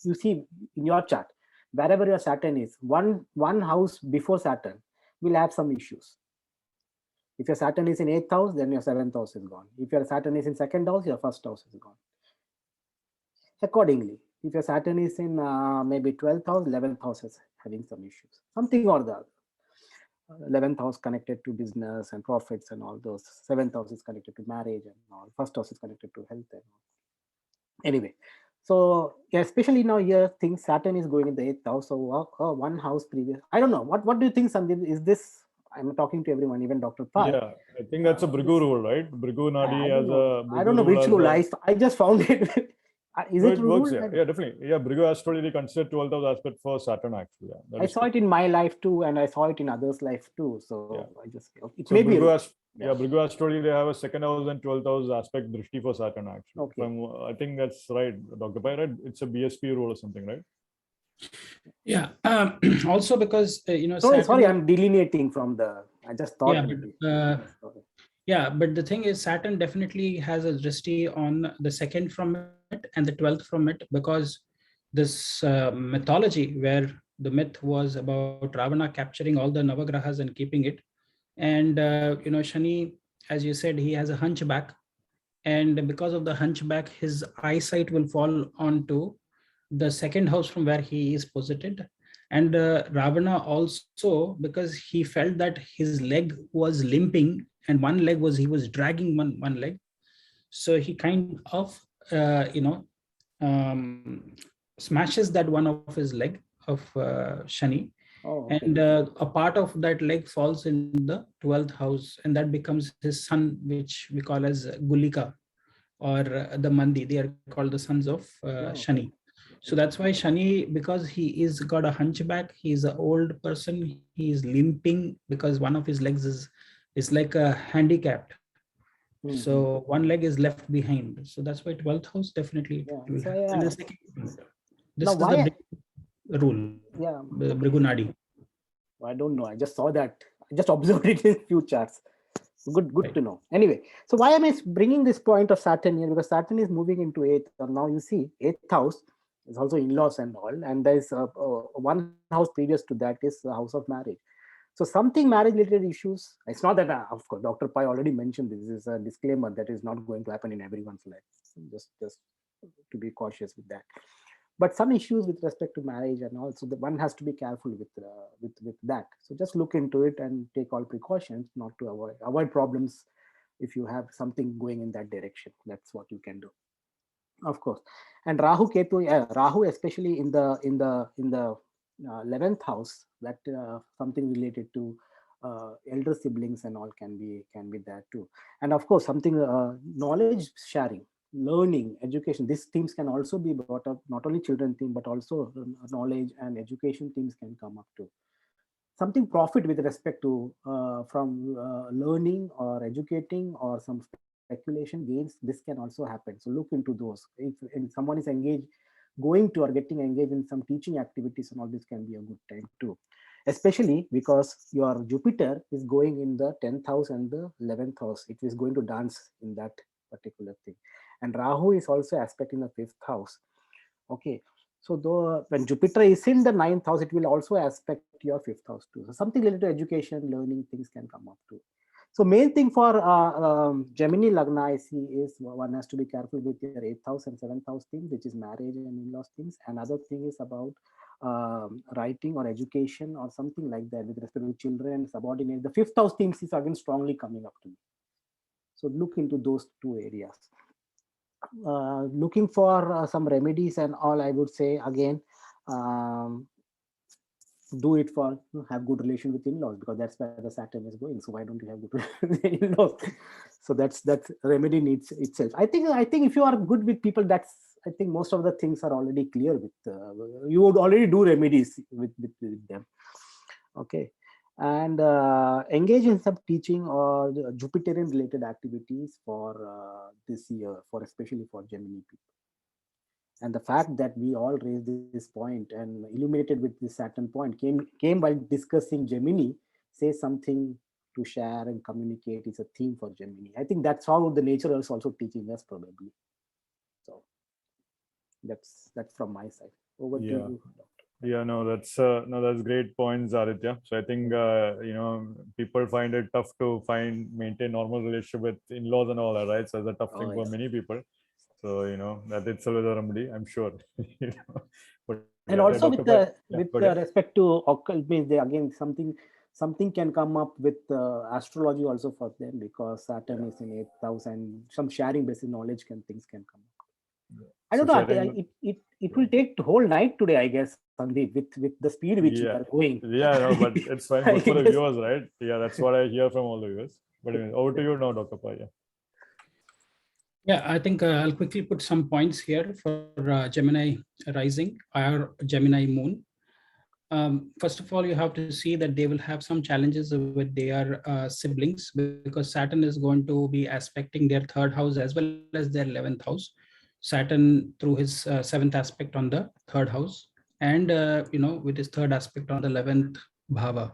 [SPEAKER 2] you see in your chart, wherever your Saturn is, one house before Saturn will have some issues. If your Saturn is in 8th house, then your 7th house is gone. If your Saturn is in 2nd house, your 1st house is gone. Accordingly, if your Saturn is in maybe 12th house, 11th house is having some issues, something or the other. 11th house connected to business and profits and all those. 7th house is connected to marriage and all. 1st house is connected to health and all. Anyway, so especially now here, things Saturn is going in the 8th house. So one house previous. I don't know. What do you think, Sandeep? Is this? I'm talking to everyone, even Dr. Pai.
[SPEAKER 3] Yeah, I think that's a Brigu rule, right? Brigu Nadi as a.
[SPEAKER 2] I don't know which rule. I just found it. Is
[SPEAKER 3] no,
[SPEAKER 2] it
[SPEAKER 3] works? Yeah, definitely. Yeah, Brigu Astrology considered 12th house aspect for Saturn actually. Yeah,
[SPEAKER 2] I saw it in my life too, and I saw it in others' life too. So I just it
[SPEAKER 3] so
[SPEAKER 2] may be.
[SPEAKER 3] Brigu Astrology, they have a 2nd house and 12th house aspect drishti for Saturn actually.
[SPEAKER 2] Okay.
[SPEAKER 3] I think that's right, Dr. Pai, right? It's a BSP rule or something, right?
[SPEAKER 4] Yeah. Also because
[SPEAKER 2] Sorry,
[SPEAKER 4] Saturn.
[SPEAKER 2] I'm delineating from the. I just thought.
[SPEAKER 4] Yeah,
[SPEAKER 2] maybe.
[SPEAKER 4] but yeah, but the thing is, Saturn definitely has a drishti on the 2nd from it and the 12th from it, because this mythology where the myth was about Ravana capturing all the Navagrahas and keeping it. And, Shani, as you said, he has a hunchback. And because of the hunchback, his eyesight will fall onto the 2nd house from where he is posited. And Ravana also, because he felt that his leg was limping and one leg was, he was dragging one leg. So he kind of, um, smashes that one of his leg of Shani.
[SPEAKER 2] Oh, okay.
[SPEAKER 4] And a part of that leg falls in the 12th house, and that becomes his son, which we call as Gulika, or the Mandi. They are called the sons of Shani. So that's why Shani, because he is got a hunchback, he is an old person, he is limping because one of his legs is like a handicapped. So one leg is left behind. So that's why 12th house definitely will
[SPEAKER 2] So,
[SPEAKER 4] have. And
[SPEAKER 2] yeah.
[SPEAKER 4] the second, this
[SPEAKER 2] Now,
[SPEAKER 4] is
[SPEAKER 2] why?
[SPEAKER 4] the rule,
[SPEAKER 2] Yeah.
[SPEAKER 4] Brigunadi.
[SPEAKER 2] I don't know. I just saw that. I just observed it in few charts. Good
[SPEAKER 4] Right.
[SPEAKER 2] to know. Anyway, so why am I bringing this point of Saturn here? Because Saturn is moving into 8th. Now you see 8th house is also in-laws and all, and there is one house previous to that is the house of marriage. So something marriage-related issues. It's not that, of course, Dr. Pai already mentioned this. This is a disclaimer that is not going to happen in everyone's life. Just to be cautious with that. But some issues with respect to marriage, and also the one has to be careful with that. So just look into it and take all precautions not to avoid problems if you have something going in that direction. That's what you can do, of course. And Rahu Ketu, Rahu especially in the 11th house, that something related to elder siblings and all can be there too. And of course something knowledge sharing, learning, education. These themes can also be brought up. Not only children theme, but also knowledge and education themes can come up too. Something profit with respect to from learning or educating or some speculation gains. This can also happen. So look into those. If someone is engaged, going to or getting engaged in some teaching activities, and all this can be a good time too. Especially because your Jupiter is going in the 10th house and the 11th house. It is going to dance in that particular thing. And Rahu is also aspecting the 5th house. Okay. So though when Jupiter is in the 9th house, it will also aspect your 5th house too. So something related to education, learning, things can come up too. So main thing for Gemini Lagna I see is one has to be careful with your 8th house and 7th house things, which is marriage and in-laws things. Another thing is about writing or education or something like that with respect to children, subordinate. The 5th house things is again strongly coming up to me. So look into those two areas. Looking for some remedies and all, I would say again, do it for have good relation with in-laws, because that's where the Saturn is going. So why don't you have good relation with in-laws? So that's remedy needs itself. I think if you are good with people, I think most of the things are already clear with you would already do remedies with them. Okay. And engage in some teaching or Jupiterian related activities for this year, especially for Gemini people. And the fact that we all raised this point and illuminated with this Saturn point came while discussing Gemini, say something to share and communicate is a theme for Gemini. I think that's how the nature is also teaching us probably. So that's from my side. Over to you, Doctor.
[SPEAKER 3] Yeah, no, that's great points, Aditya. So I think people find it tough to maintain normal relationship with in-laws and all that, right? So it's a tough thing for many people. So that itself is a remedy, I'm sure. But
[SPEAKER 2] and also with respect to occult means again something can come up with astrology also for them, because Saturn is in 8th house and some sharing basic knowledge things can come up. I don't know. It will take the whole night today, I guess, Sandeep, with the speed which we are going.
[SPEAKER 3] Yeah, no, but it's fine. Good for the viewers, right? Yeah, that's what I hear from all the viewers. But anyway, over to you now, Dr. Pai.
[SPEAKER 4] Yeah, I think I'll quickly put some points here for Gemini rising or Gemini moon. First of all, you have to see that they will have some challenges with their siblings, because Saturn is going to be aspecting their 3rd house as well as their 11th house. Saturn through his 7th aspect on the 3rd house, and with his third aspect on the 11th bhava.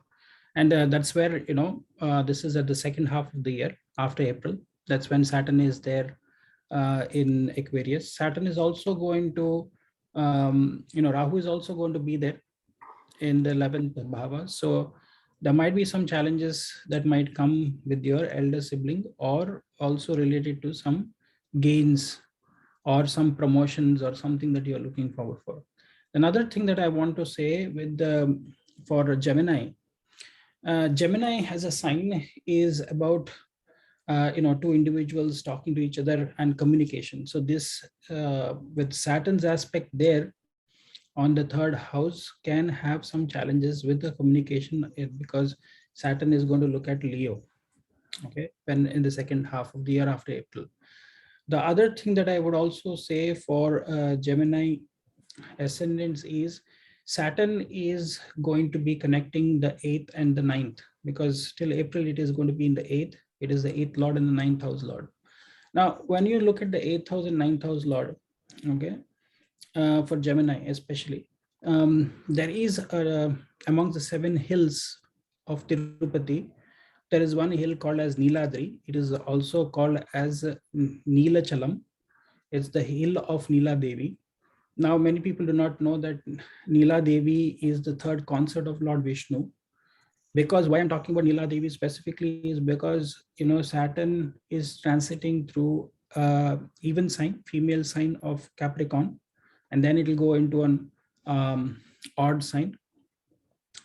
[SPEAKER 4] And that's where this is at the second half of the year after April. That's when Saturn is there in Aquarius. Saturn is also going to Rahu is also going to be there in the 11th bhava. So there might be some challenges that might come with your elder sibling, or also related to some gains or some promotions or something that you're looking forward for. Another thing that I want to say with for Gemini, Gemini has a sign is about two individuals talking to each other and communication. So this with Saturn's aspect there on the third house can have some challenges with the communication, because Saturn is going to look at Leo, okay, when in the second half of the year after April. The other thing that I would also say for Gemini ascendants is Saturn is going to be connecting the 8th and the 9th, because till April it is going to be in the 8th. It is the 8th lord and the 9th house lord. Now, when you look at the 8th house and 9th house lord, okay, for Gemini especially, there is among the 7 hills of Tirupati, there is one hill called as Niladri. It is also called as Neelachalam. It's the hill of Neela Devi. Now, many people do not know that Neela Devi is the third consort of Lord Vishnu. Because why I'm talking about Neela Devi specifically is because Saturn is transiting through even sign, female sign of Capricorn, and then it will go into an odd sign.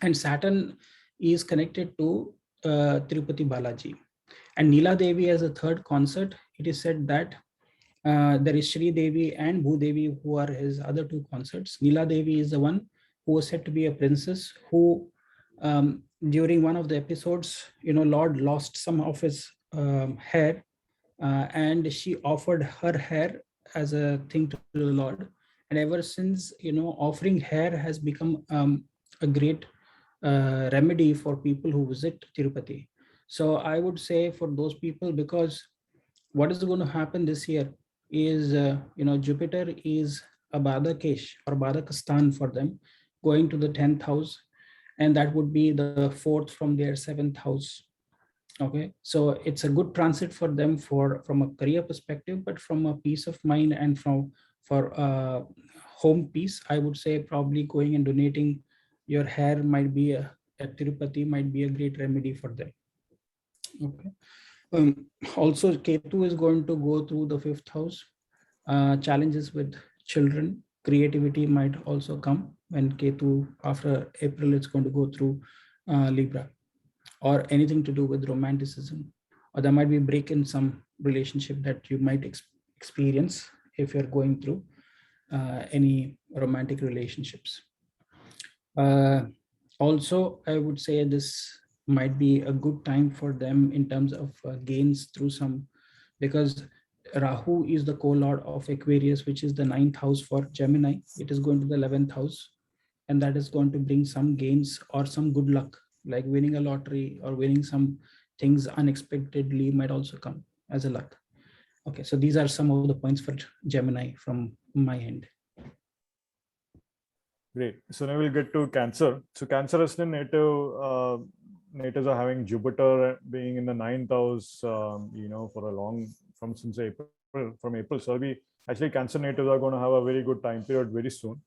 [SPEAKER 4] And Saturn is connected to Tirupati Balaji. And Neela Devi as a third consort, it is said that there is Shri Devi and Bhu Devi, who are his other 2 consorts. Neela Devi is the one who was said to be a princess who, during one of the episodes, Lord lost some of his hair, and she offered her hair as a thing to the Lord. And ever since, offering hair has become a great remedy for people who visit Tirupati. So I would say for those people, because what is going to happen this year is, Jupiter is a Badakesh or Badakastan for them, going to the 10th house, and that would be the 4th from their 7th house. Okay, so it's a good transit for them from a career perspective, but from a peace of mind and for home peace, I would say probably going and donating your hair might be at Tirupati might be a great remedy for them. Okay. Also, Ketu is going to go through the 5th house. Challenges with children, creativity might also come when Ketu after April it's going to go through Libra, or anything to do with romanticism, or there might be a break in some relationship that you might experience if you're going through any romantic relationships. Also, I would say this might be a good time for them in terms of gains through some, because Rahu is the co-lord of Aquarius, which is the 9th house for Gemini. It is going to the 11th house, and that is going to bring some gains or some good luck, like winning a lottery or winning some things unexpectedly might also come as a luck. Okay, so these are some of the points for Gemini from my end.
[SPEAKER 3] Great. So now we'll get to Cancer. So Cancer ascendant natives are having Jupiter being in the 9th house, for a long since April. So actually Cancer natives are going to have a very good time period very soon.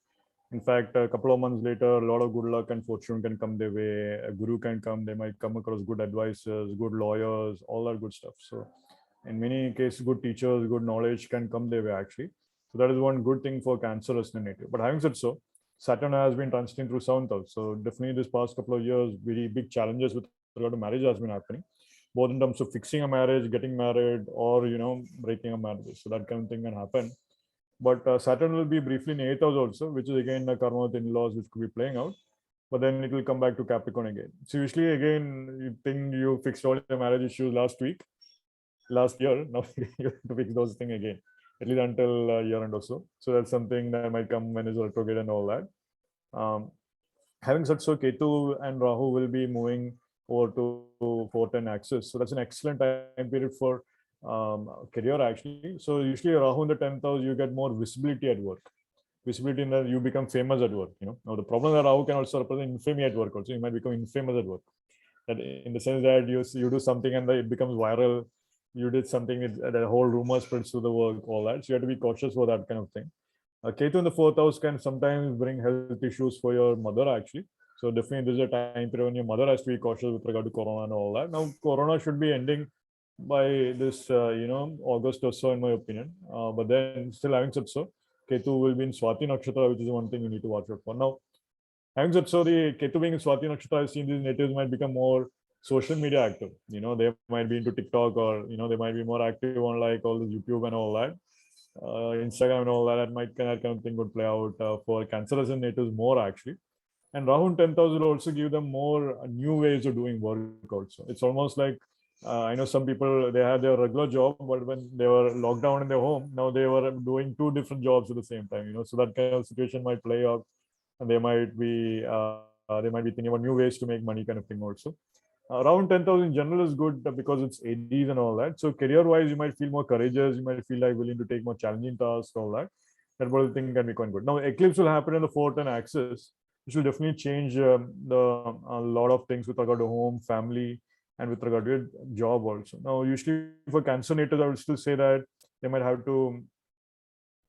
[SPEAKER 3] In fact, a couple of months later, a lot of good luck and fortune can come their way. A guru can come. They might come across good advisors, good lawyers, all that good stuff. So in many cases, good teachers, good knowledge can come their way actually. So that is one good thing for Cancer ascendant native. But having said so, Saturn has been transiting through 7th house. So definitely this past couple of years, very big challenges with regard to marriage has been happening, both in terms of fixing a marriage, getting married, or, breaking a marriage. So that kind of thing can happen. But Saturn will be briefly in 8th house also, which is again the karma with in-laws, which could be playing out. But then it will come back to Capricorn again. So usually again, you think you fixed all your marriage issues last year, now you have to fix those things again, at least until year end or so. So that's something that might come when it's retrograde and all that. Having said so, Ketu and Rahu will be moving over to 410 axis. So that's an excellent time period for career actually. So usually Rahu in the 10th house, you get more visibility at work. visibility in that you become famous at work. Now the problem that Rahu can also represent infamy at work also. You might become infamous at work. That in the sense that you do something and it becomes viral. You did something, the whole rumor spreads to the work, all that. So you have to be cautious for that kind of thing. Ketu in the fourth house can sometimes bring health issues for your mother actually. So definitely this is a time period when your mother has to be cautious with regard to corona and all that. Now corona should be ending by this August or so in my opinion. But then still having said so, Ketu will be in Swati Nakshatra, which is one thing you need to watch out for. Now, having said so, the Ketu being in Swati Nakshatra, I've seen these natives might become more social media active. They might be into TikTok, or they might be more active on like all this YouTube and all that. Instagram and all that, that kind of thing would play out for Cancer Ascendant natives more actually. And Rahu in 10th house will also give them more new ways of doing work also. It's almost like, I know some people, they had their regular job, but when they were locked down in their home, now they were doing 2 different jobs at the same time, so that kind of situation might play out, and they might be thinking about new ways to make money kind of thing also. Around 10,000 in general is good because it's Aries and all that. So career-wise, you might feel more courageous. You might feel like willing to take more challenging tasks, all that. That whole thing can be quite good. Now, eclipse will happen in the 4th and axis, which will definitely change a lot of things with regard to home, family, and with regard to your job also. Now, usually for Cancer natives, I would still say that they might have to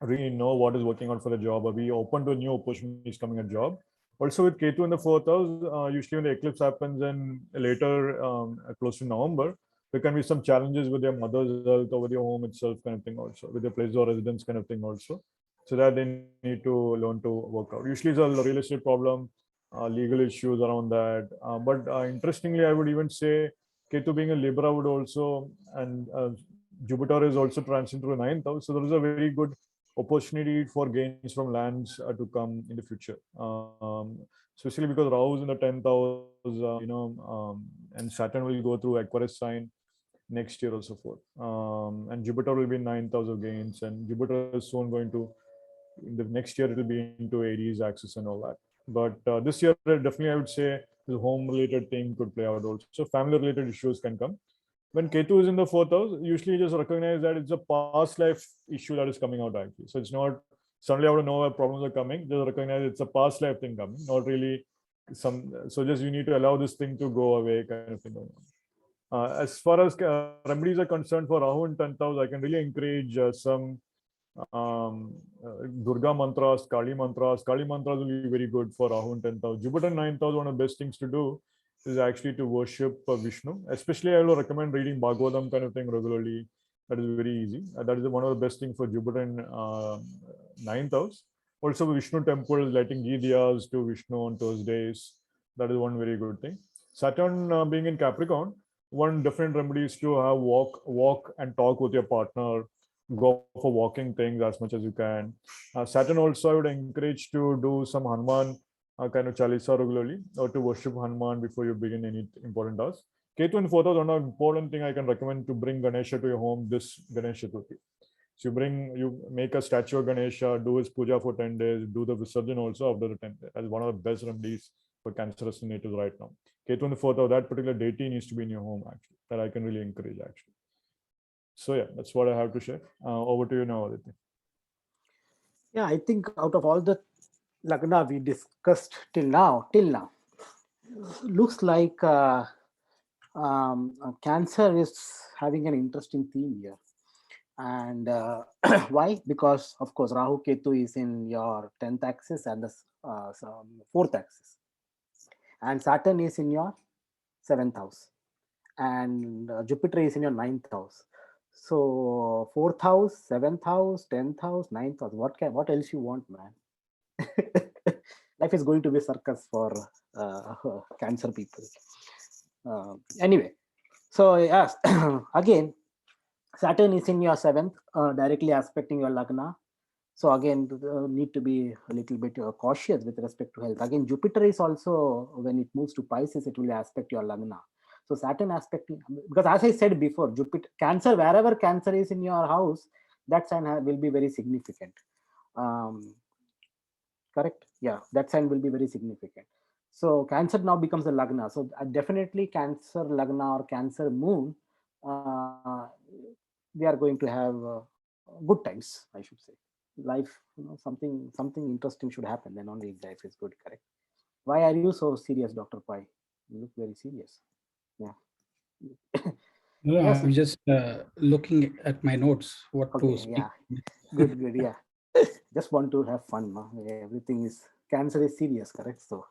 [SPEAKER 3] really know what is working out for the job, or be open to new opportunities coming at job. Also with Ketu in the 4th house, usually when the eclipse happens in later, close to November, there can be some challenges with your mother's health or with your home itself kind of thing also, with your place of residence kind of thing also. So that they need to learn to work out. Usually it's a real estate problem, legal issues around that. But interestingly, I would even say Ketu being a Libra would also, and Jupiter is also transiting through the 9th house. So there is a very good opportunity for gains from lands to come in the future, especially because Rahu is in the 10th house, and Saturn will go through Aquarius sign next year or so forth, and Jupiter will be in 9th house of gains, and Jupiter is soon going to, in the next year it will be into Aries axis and all that. But this year definitely I would say the home related thing could play out also. So family related issues can come. When Ketu is in the 4th house, usually just recognize that it's a past life issue that is coming out actually. So it's not suddenly out of nowhere problems are coming. Just recognize it's a past life thing coming, not really some. So just you need to allow this thing to go away, kind of thing. As far as remedies are concerned for Rahu in 10th house, I can really encourage some Durga mantras, Kali mantras. Kali mantras will be very good for Rahu in 10th house. Jupiter in 9th house, one of the best things to do is actually to worship Vishnu. Especially, I will recommend reading Bhagavatam kind of thing regularly. That is very easy. That is one of the best things for Jupiter in 9th house. Also, Vishnu temple, lighting ghee diyas to Vishnu on Thursdays. That is one very good thing. Saturn being in Capricorn, one different remedy is to have walk and talk with your partner. Go for walking things as much as you can. Saturn also I would encourage to do some Hanuman kind of Chalisa regularly, or to worship Hanuman before you begin any important task. Ketu and 4th house, one important thing I can recommend to bring Ganesha to your home this Ganesha Chaturthi. So you make a statue of Ganesha, do his puja for 10 days, do the Visarjan also after the 10 days. That's one of the best remedies for Cancer Ascendant natives right now. Ketu and 4th house, that particular deity needs to be in your home actually. That I can really encourage actually. So yeah, that's what I have to share. Over to you now, Aditya.
[SPEAKER 2] Yeah, I think out of all the Lagna we discussed till now, looks like Cancer is having an interesting theme here. And why? Because of course Rahu Ketu is in your 10th axis and the 4th axis, and Saturn is in your 7th house, and Jupiter is in your 9th house. So 4th house, 7th house, 10th house, 9th house. What else you want, man? Life is going to be a circus for Cancer people. Anyway, so yes, again, Saturn is in your 7th, directly aspecting your Lagna. So again, need to be a little bit cautious with respect to health. Again, Jupiter is also, when it moves to Pisces, it will aspect your Lagna. So Saturn aspecting, because as I said before, Jupiter, Cancer, wherever Cancer is in your house, that sign will be very significant. Correct? Yeah, that sign will be very significant. So Cancer now becomes a Lagna. So definitely Cancer Lagna or Cancer Moon, we are going to have good times, I should say. life, something interesting should happen. Then only life is good, correct? Why are you so serious, Dr. Pai? You look very serious. Yeah.
[SPEAKER 4] No,
[SPEAKER 2] Yes.
[SPEAKER 4] I'm just looking at my notes, what to
[SPEAKER 2] Okay.
[SPEAKER 4] speak.
[SPEAKER 2] Yeah. Good. Good. Yeah. Just want to have fun. No? Everything is cancer is serious, correct? So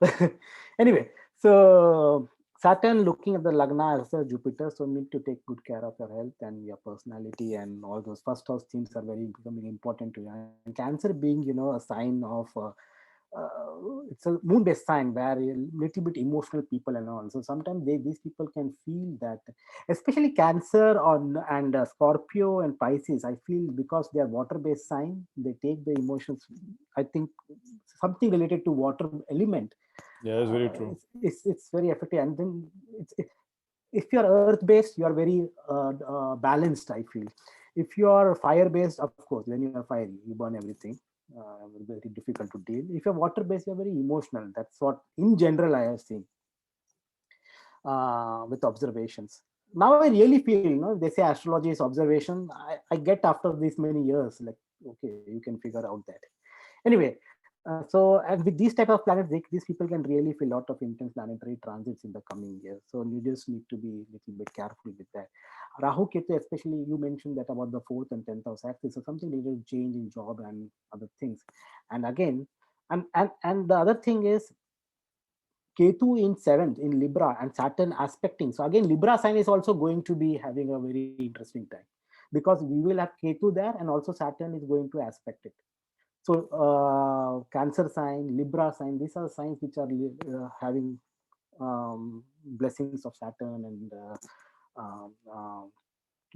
[SPEAKER 2] anyway, so Saturn looking at the Lagna as a Jupiter, so need to take good care of your health and your personality, and all those first house themes are very becoming important to you. And Cancer being, a sign of it's a moon-based sign where a little bit emotional people and all. So sometimes these people can feel that, especially Cancer on and Scorpio and Pisces. I feel because they are water-based sign, they take the emotions. I think something related to water element.
[SPEAKER 3] Yeah, it's very true.
[SPEAKER 2] It's very effective, and then if you are earth-based, you are very balanced. I feel. If you are fire-based, of course, when you are fiery, you burn everything. Very difficult to deal. If you're water-based, you're very emotional. That's what, in general, I have seen with observations. Now I really feel, they say astrology is observation. I get after these many years, like, okay, you can figure out that. Anyway, so and with these type of planets, these people can really feel a lot of intense planetary transits in the coming years. So you just need to be a little bit careful with that. Rahu Ketu, especially you mentioned that about the 4th and 10th house axis, so something related to change in job and other things. And again, and the other thing is Ketu in 7th in Libra and Saturn aspecting. So again, Libra sign is also going to be having a very interesting time because we will have Ketu there and also Saturn is going to aspect it. So Cancer sign, Libra sign, these are signs which are having blessings of Saturn and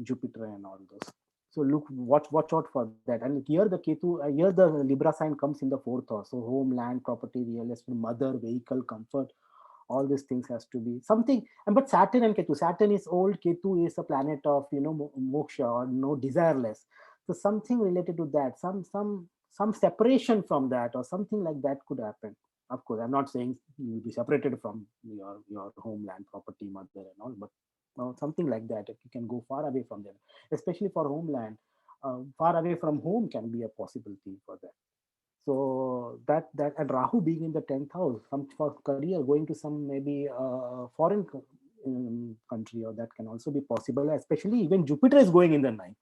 [SPEAKER 2] Jupiter and all those. So watch out for that. And here the Ketu, here the Libra sign comes in the 4th house. So home, land, property, real estate, mother, vehicle, comfort, all these things has to be something. And but Saturn and Ketu, Saturn is old, Ketu is a planet of moksha or no desireless. So something related to that, some separation from that or something like that could happen. Of course, I'm not saying you'll be separated from your homeland, property, mother, and all, but something like that. If you can go far away from them, especially for homeland, far away from home can be a possibility for that. So that and Rahu being in the 10th house, some for career going to some maybe foreign country, or that can also be possible. Especially even Jupiter is going in the 9th.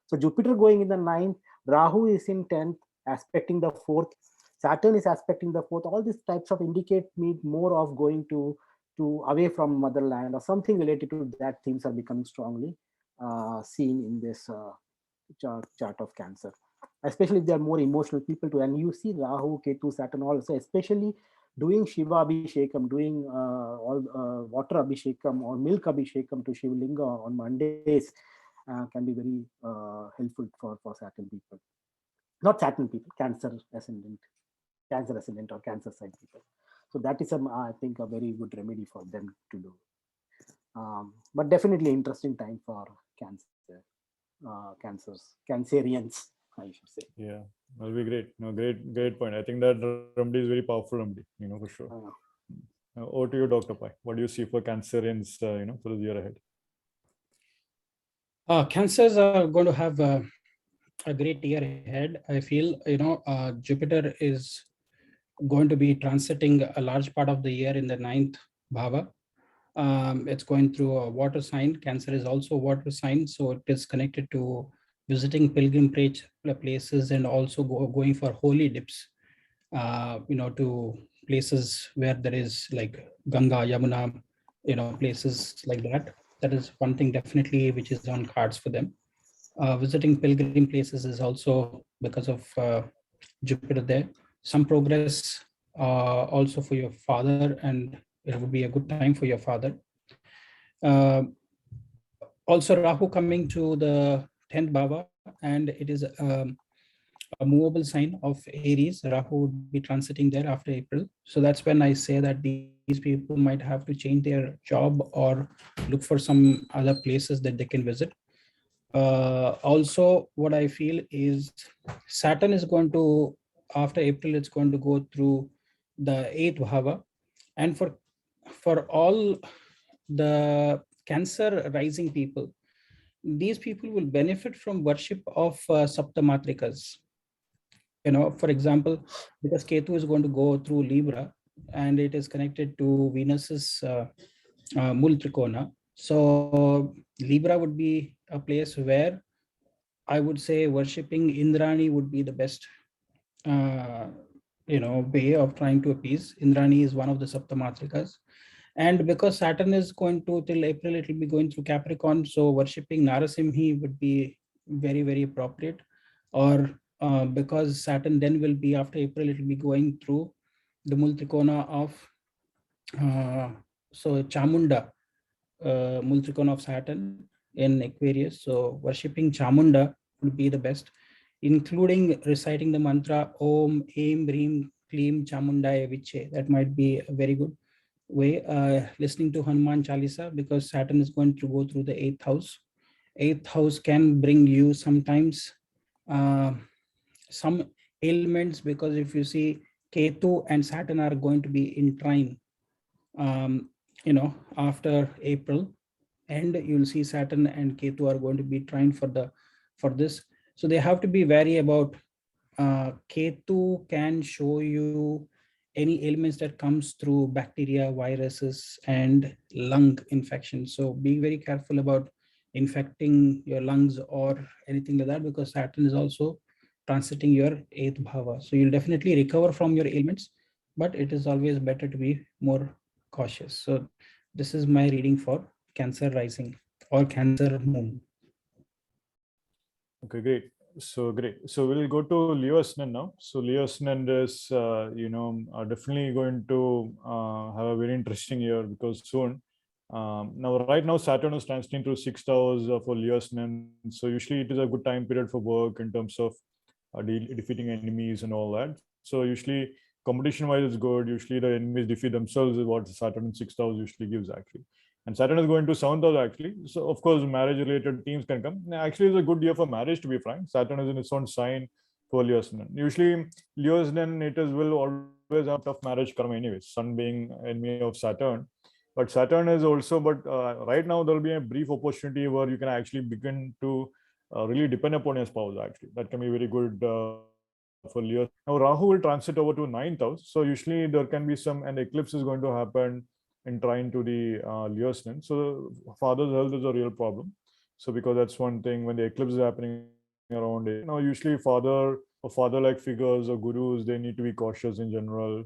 [SPEAKER 2] So Jupiter going in the 9th, Rahu is in 10th, aspecting the 4th. Saturn is aspecting the 4th. All these types of indicate me more of going to away from motherland or something related to that. Themes are becoming strongly seen in this chart of Cancer, especially if they are more emotional people too. And you see Rahu, Ketu, Saturn also, especially doing Shiva Abhishekam, doing all water Abhishekam or milk Abhishekam to Shivlinga on Mondays can be very helpful for Saturn people. Not Saturn people, Cancer ascendant or Cancer sign people. So that is I think a very good remedy for them to do. But definitely interesting time for Cancerians, I should say.
[SPEAKER 3] Yeah, that'll be great. No, great point. I think that remedy is very powerful remedy, for sure. Over to you, Dr. Pai. What do you see for Cancerians, for the year ahead?
[SPEAKER 4] Cancers are going to have a great year ahead. I feel, Jupiter is going to be transiting a large part of the year in the 9th bhava. It's going through a water sign. Cancer is also a water sign, so it is connected to visiting pilgrimage places and also going for holy dips, to places where there is like Ganga, Yamuna, places like that. That is one thing definitely which is on cards for them. Visiting pilgrim places is also because of Jupiter there. Some progress also for your father, and it would be a good time for your father. Also Rahu coming to the 10th bhava, and it is a movable sign of Aries. Rahu would be transiting there after April. So that's when I say that these people might have to change their job or look for some other places that they can visit. Also, what I feel is Saturn is going to, after April, it's going to go through the 8th bhava. And for all the Cancer rising people, these people will benefit from worship of Saptamatrikas. For example, because Ketu is going to go through Libra and it is connected to Venus's Mul Trikona. So Libra would be a place where I would say worshipping Indrani would be the best, way of trying to appease. Indrani is one of the Saptamatrikas. And because Saturn is going to, till April, it will be going through Capricorn. So worshipping Narasimhi would be very, very appropriate. Or because Saturn then will be, after April, it will be going through the Multrikona of, so Chamunda, Multrikona of Saturn in Aquarius. So worshipping Chamunda would be the best, including reciting the mantra Om, Aim, Reem, Kleem, Chamundaya Viche. That might be a very good way. Listening to Hanuman Chalisa, because Saturn is going to go through the 8th house. 8th house can bring you sometimes some ailments, because if you see Ketu and Saturn are going to be in trine, after April, and you'll see Saturn and Ketu are going to be trine for this. So they have to be wary about Ketu can show you any ailments that comes through bacteria, viruses, and lung infection. So be very careful about infecting your lungs or anything like that, because Saturn is also transiting your 8th bhava. So you'll definitely recover from your ailments, but it is always better to be more cautious. So this is my reading for Cancer rising or Cancer moon.
[SPEAKER 3] Okay, great. So great. So we'll go to Leo Ascendant now. So Leo Ascendant is, are definitely going to have a very interesting year, because soon, now right now Saturn is transiting through 6th house for Leo Ascendant. So usually it is a good time period for work in terms of defeating enemies and all that. So usually competition wise it's good. Usually the enemies defeat themselves is what Saturn in 6th house usually gives actually. And Saturn is going to 7th house actually. So of course, marriage related themes can come. Actually, it's a good year for marriage, to be frank. Saturn is in its own sign for Leo Ascendant. Usually, Leo Ascendant haters will always have tough marriage karma anyways, Sun being enemy of Saturn. But Saturn is also, right now there will be a brief opportunity where you can actually begin to really depend upon your spouse actually. That can be very good for Leo. Now, Rahu will transit over to 9th house. So usually there can be an eclipse is going to happen in trying to the Leo Ascendant. So father's health is a real problem. So because that's one thing, when the eclipse is happening around it, usually father or father-like figures or gurus, they need to be cautious in general,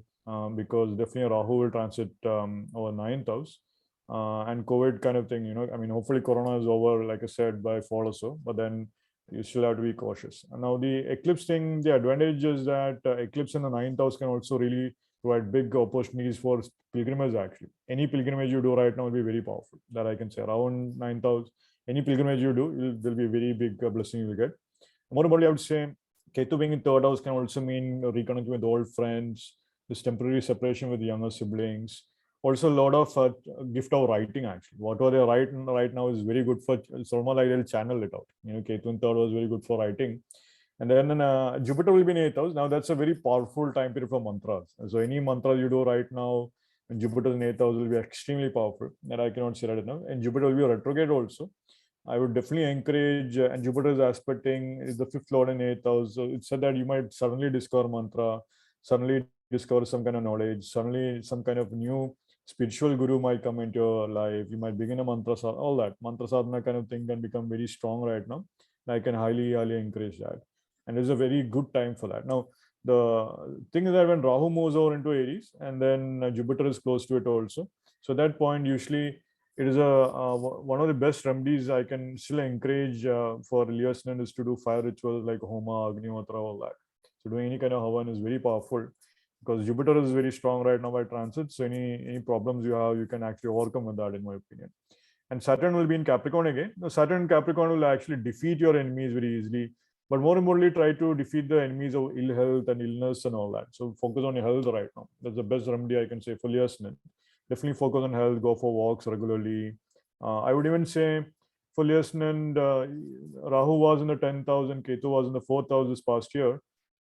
[SPEAKER 3] because definitely Rahu will transit over 9th house. And COVID kind of thing, hopefully Corona is over, like I said, by fall or so, but then you still have to be cautious. And now the eclipse thing, the advantage is that eclipse in the 9th house can also really provide big opportunities for pilgrimage actually. Any pilgrimage you do right now will be very powerful, that I can say. Around 9th house, any pilgrimage you do, there'll be a very big blessing you will get. More importantly, I would say Ketu being in 3rd house can also mean reconnecting with old friends, this temporary separation with younger siblings. Also a lot of gift of writing actually. Whatever they write right now is very good for Solma, like they'll channel it out. Ketu in 3rd was very good for writing. And then Jupiter will be in 8th house. Now that's a very powerful time period for mantras. So any mantra you do right now, when Jupiter in 8th house will be extremely powerful. And I cannot say right now. And Jupiter will be retrograde also. I would definitely encourage, and Jupiter is aspecting is the 5th lord in 8th house. So it's said that you might suddenly discover mantra, suddenly discover some kind of knowledge, suddenly some kind of new spiritual guru might come into your life. You might begin a mantra, all that. Mantra sadhana kind of thing can become very strong right now. I can highly encourage that. And it's a very good time for that. Now, the thing is that when Rahu moves over into Aries, and then Jupiter is close to it also. So at that point, usually it is one of the best remedies I can still encourage for Leo Ascendant is to do fire rituals like Homa, Agni Hotra, all that. So doing any kind of Havan is very powerful, because Jupiter is very strong right now by transit. So any problems you have, you can actually overcome with that, in my opinion. And Saturn will be in Capricorn again. Now, Saturn in Capricorn will actually defeat your enemies very easily. But more importantly, try to defeat the enemies of ill health and illness and all that. So focus on your health right now. That's the best remedy I can say for Leo Ascendant. Definitely focus on health, go for walks regularly. I would even say for Leo Ascendant, Rahu was in the 10th house and Ketu was in the 4th house this past year.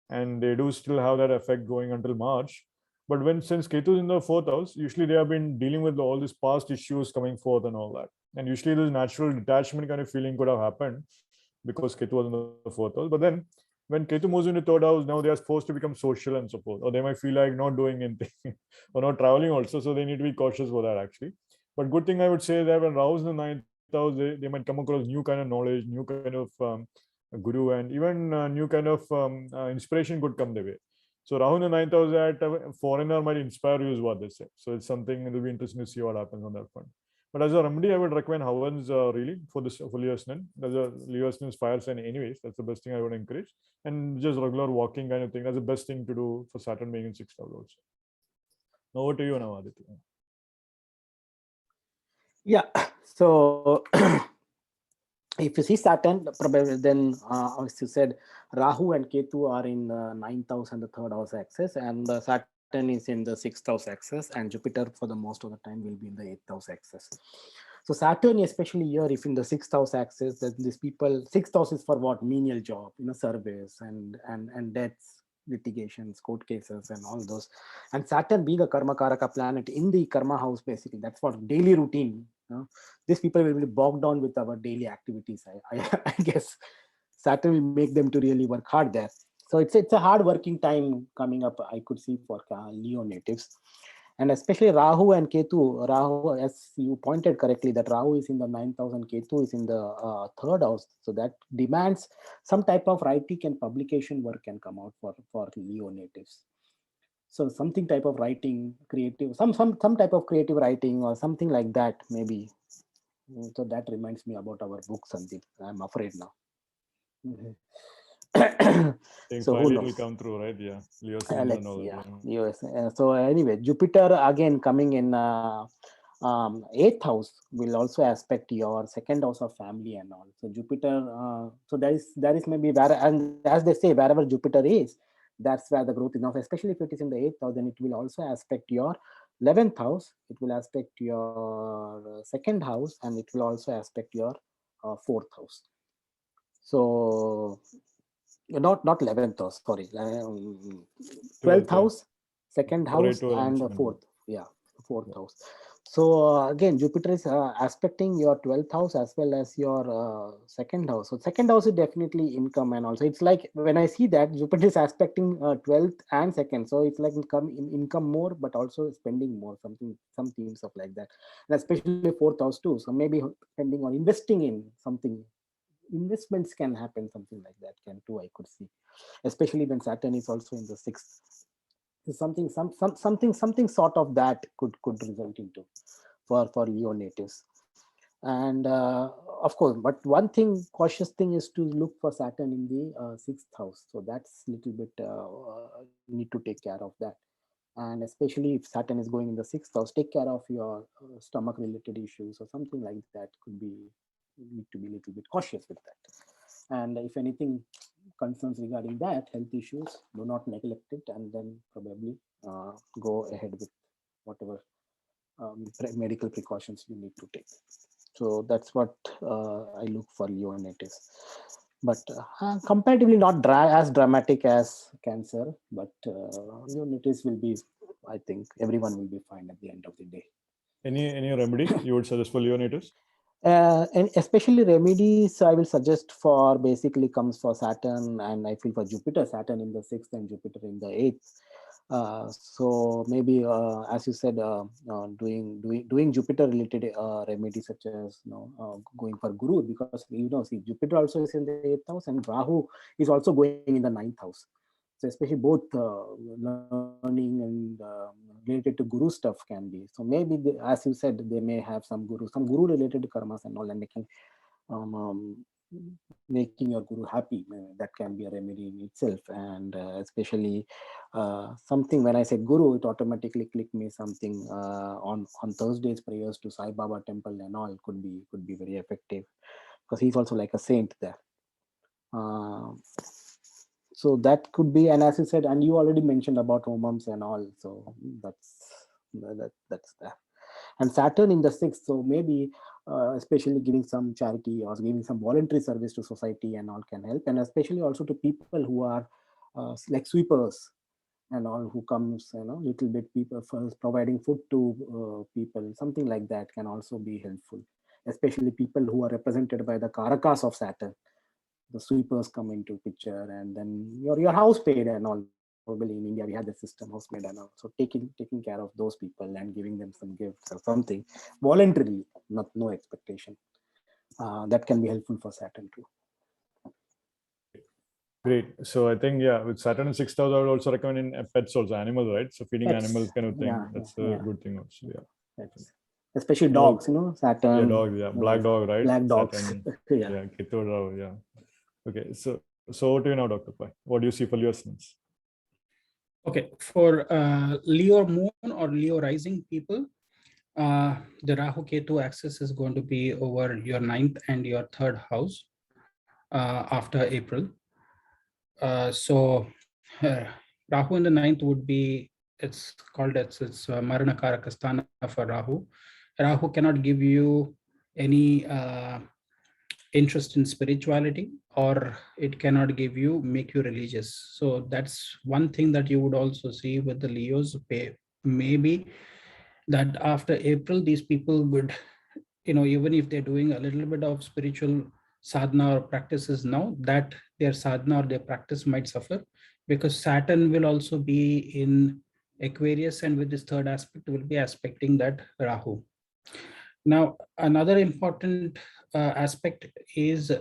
[SPEAKER 3] And they do still have that effect going until March. But since Ketu is in the 4th house, usually they have been dealing with all these past issues coming forth and all that. And usually this natural detachment kind of feeling could have happened because Ketu was in the 4th house. But then when Ketu moves into third house, now they are forced to become social and so forth, or they might feel like not doing anything or not traveling also. So they need to be cautious for that actually. But good thing I would say that when Rahu's in the ninth house, they might come across new kind of knowledge, new kind of guru, and even new kind of inspiration could come their way. So Rahu in the ninth house, that a foreigner might inspire you is what they say. So it's something, it will be interesting to see what happens on that front. But as a remedy, I would recommend Havans really for this for Leo Ascendant. There's a Leo Ascendant fire sign anyways. That's the best thing I would encourage. And just regular walking kind of thing. That's the best thing to do for Saturn being in sixth house also. Now over to you now, Aditya.
[SPEAKER 2] Yeah. So if you see Saturn, probably then, as you said, Rahu and Ketu are in the ninth house and the third house axis, and Saturn is in the sixth house axis, and Jupiter for the most of the time will be in the eighth house axis. So Saturn, especially here, if in the sixth house axis, then these people, sixth house is for what? Menial job, service and debts, litigations, court cases, and all those. And Saturn being a karma karaka planet in the karma house, basically, that's what daily routine. These people will be bogged down with our daily activities. I guess Saturn will make them to really work hard there. So it's a hard working time coming up, I could see, for Leo natives. And especially Rahu and Ketu. Rahu, as you pointed correctly, that Rahu is in the ninth house and Ketu is in the third house. So that demands some type of writing and publication work can come out for Leo natives. So something type of writing, creative, some type of creative writing or something like that, maybe. So that reminds me about our book, Sandeep. I'm afraid now.
[SPEAKER 3] So finally it will come through, right? Yeah. Leo Ascendant and all that.
[SPEAKER 2] Yeah. So anyway, Jupiter again coming in eighth house will also aspect your second house of family and all. So Jupiter, so there is maybe where, and as they say, wherever Jupiter is, that's where the growth is now. Especially if it is in the eighth house, then it will also aspect your 11th house. It will aspect your second house, and it will also aspect your fourth house. So not 11th house, sorry, 12th house, second house, and fourth. Yeah, fourth house. So again, Jupiter is aspecting your 12th house as well as your second house. So second house is definitely income, and also it's like when I see that Jupiter is aspecting 12th and second, so it's like income more, but also spending more. Some themes of like that, and especially fourth house too. So maybe spending on investing in something. Investments can happen, something like that can too, I could see, especially when Saturn is also in the sixth. Something sort of that could result into for Leo natives. And of course, but one thing, cautious thing is to look for Saturn in the sixth house. So that's a little bit need to take care of that. And especially if Saturn is going in the sixth house, take care of your stomach related issues or something like that. Need to be a little bit cautious with that. And if anything concerns regarding that, health issues, do not neglect it, and then probably go ahead with whatever medical precautions you need to take. So that's what I look for Leo natives. But comparatively not as dramatic as Cancer, but Leo natives will be, I think everyone will be fine at the end of the day.
[SPEAKER 3] Any remedy you would suggest for Leo natives?
[SPEAKER 2] And especially remedies, I will suggest for basically comes for Saturn, and I feel for Jupiter, Saturn in the sixth and Jupiter in the eighth. So maybe, as you said, doing Jupiter related remedies such as going for Guru, because see Jupiter also is in the eighth house and Rahu is also going in the ninth house. So especially both learning and related to Guru stuff can be. So maybe, as you said, they may have some Guru related karmas and all, and they can making your Guru happy. That can be a remedy in itself. And especially something, when I said Guru, it automatically clicked me something on Thursday's prayers to Sai Baba temple and all could be very effective, because he's also like a saint there. So that could be, and as you said, and you already mentioned about homums and all, so that's that. And Saturn in the sixth, so maybe especially giving some charity or giving some voluntary service to society and all can help, and especially also to people who are like sweepers and all, who comes little bit people first providing food to people, something like that can also be helpful, especially people who are represented by the karakas of Saturn. the sweepers come into picture, and then your housemaid and all. Probably in India we had the system housemaid and all. So taking care of those people and giving them some gifts or something voluntarily, no expectation. That can be helpful for Saturn too.
[SPEAKER 3] Great. So I think, yeah, with Saturn in 6th house, I would also recommend in pets also, animals, right? So feeding
[SPEAKER 2] Pets.
[SPEAKER 3] animals kind of thing.
[SPEAKER 2] Yeah,
[SPEAKER 3] That's
[SPEAKER 2] yeah,
[SPEAKER 3] a good thing also. Yeah.
[SPEAKER 2] Pets. Especially dogs, Saturn.
[SPEAKER 3] Yeah, dogs. Yeah, black dog, right?
[SPEAKER 2] Black dogs.
[SPEAKER 3] Saturn,
[SPEAKER 2] Yeah.
[SPEAKER 3] yeah, Ketu, Rahu, yeah. Okay, so over to you now, Dr. Pai. What do you see for your sense?
[SPEAKER 4] Okay, for Leo moon or Leo rising people, the Rahu Ketu axis is going to be over your 9th and your 3rd house after April. So Rahu in the 9th would be, it's Maranakara Kastana for Rahu. Rahu cannot give you any interest in spirituality, or it cannot make you religious. So that's one thing that you would also see with the Leos. Maybe that after April, these people would, even if they're doing a little bit of spiritual sadhana or practices now, that their sadhana or their practice might suffer, because Saturn will also be in Aquarius, and with this 3rd aspect will be aspecting that Rahu. Now, another important aspect is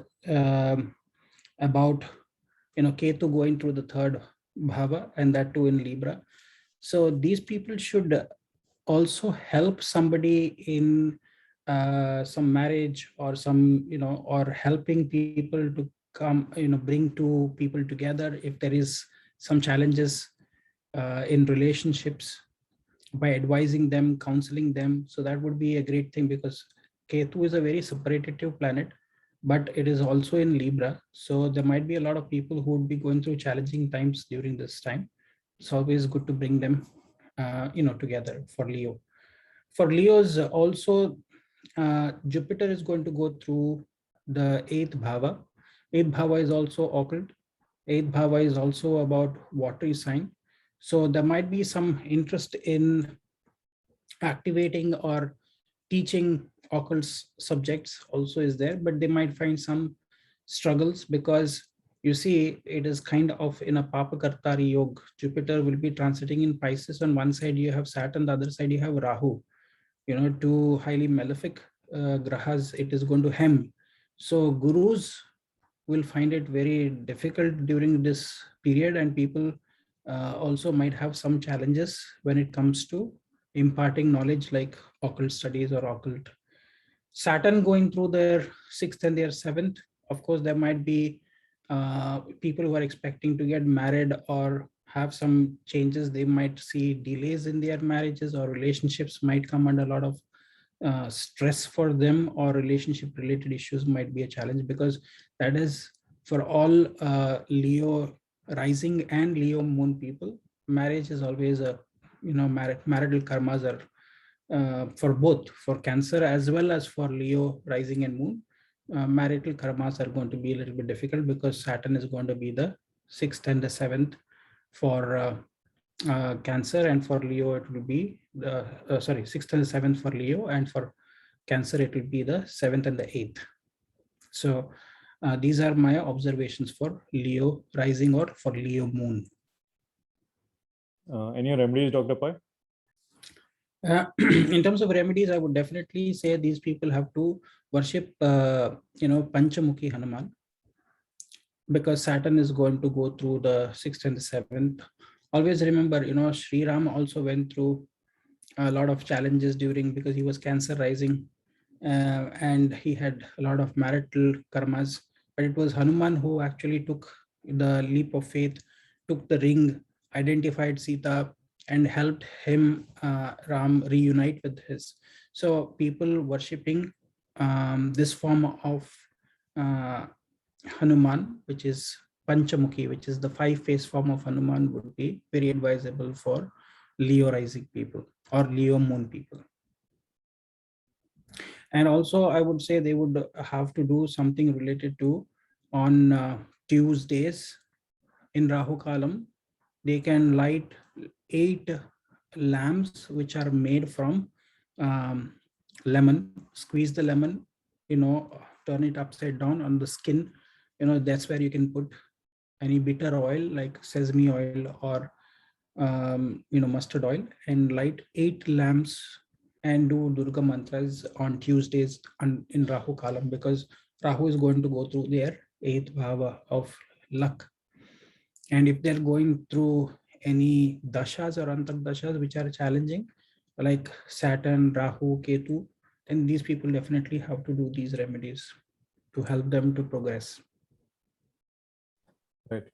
[SPEAKER 4] about Ketu going through the 3rd bhava, and that too in Libra. So these people should also help somebody in some marriage or some, or helping people to come, bring two people together if there is some challenges in relationships, by advising them, counseling them. So that would be a great thing, because Ketu is a very separative planet, but it is also in Libra. So there might be a lot of people who would be going through challenging times during this time. It's always good to bring them, together for Leo. For Leos also, Jupiter is going to go through the 8th bhava. 8th bhava is also occult. 8th bhava is also about watery sign. So there might be some interest in activating or teaching occult subjects also is there, but they might find some struggles, because you see it is kind of in a Papakartari Yoga. Jupiter will be transiting in Pisces. On one side you have Saturn, the other side you have Rahu. Two highly malefic grahas, it is going to hem. So gurus will find it very difficult during this period, and people also might have some challenges when it comes to imparting knowledge like occult studies or occult. Saturn going through their 6th and their 7th, of course there might be people who are expecting to get married or have some changes. They might see delays in their marriages, or relationships might come under a lot of stress for them, or relationship related issues might be a challenge, because that is for all Leo rising and Leo moon people. Marriage is always a, marital karmas are for both, for Cancer as well as for Leo rising and moon. Marital karmas are going to be a little bit difficult, because Saturn is going to be the 6th and the 7th for Cancer, and for Leo it will be the 6th and the 7th for Leo, and for Cancer it will be the 7th and the 8th. So these are my observations for Leo rising or for Leo moon.
[SPEAKER 3] Any remedies, Dr. Pai?
[SPEAKER 4] In terms of remedies, I would definitely say these people have to worship, Panchamukhi Hanuman, because Saturn is going to go through the 6th and the 7th. Always remember, Sri Ram also went through a lot of challenges because he was Cancer rising, and he had a lot of marital karmas. But it was Hanuman who actually took the leap of faith, took the ring, identified Sita, and helped him, Ram, reunite with his. So people worshipping this form of Hanuman, which is Panchamukhi, which is the 5-face form of Hanuman, would be very advisable for Leo rising people or Leo moon people. And also I would say they would have to do something related to, on Tuesdays in Rahu Kalam, they can light 8 lamps which are made from lemon. Squeeze the lemon, turn it upside down on the skin, that's where you can put any bitter oil like sesame oil or mustard oil, and light 8 lamps and do Durga mantras on Tuesdays in Rahu column, because Rahu is going to go through their 8th bhava of luck. And if they're going through any dashas or antak dashas which are challenging, like Saturn, Rahu, Ketu, then these people definitely have to do these remedies to help them to progress.
[SPEAKER 3] Right,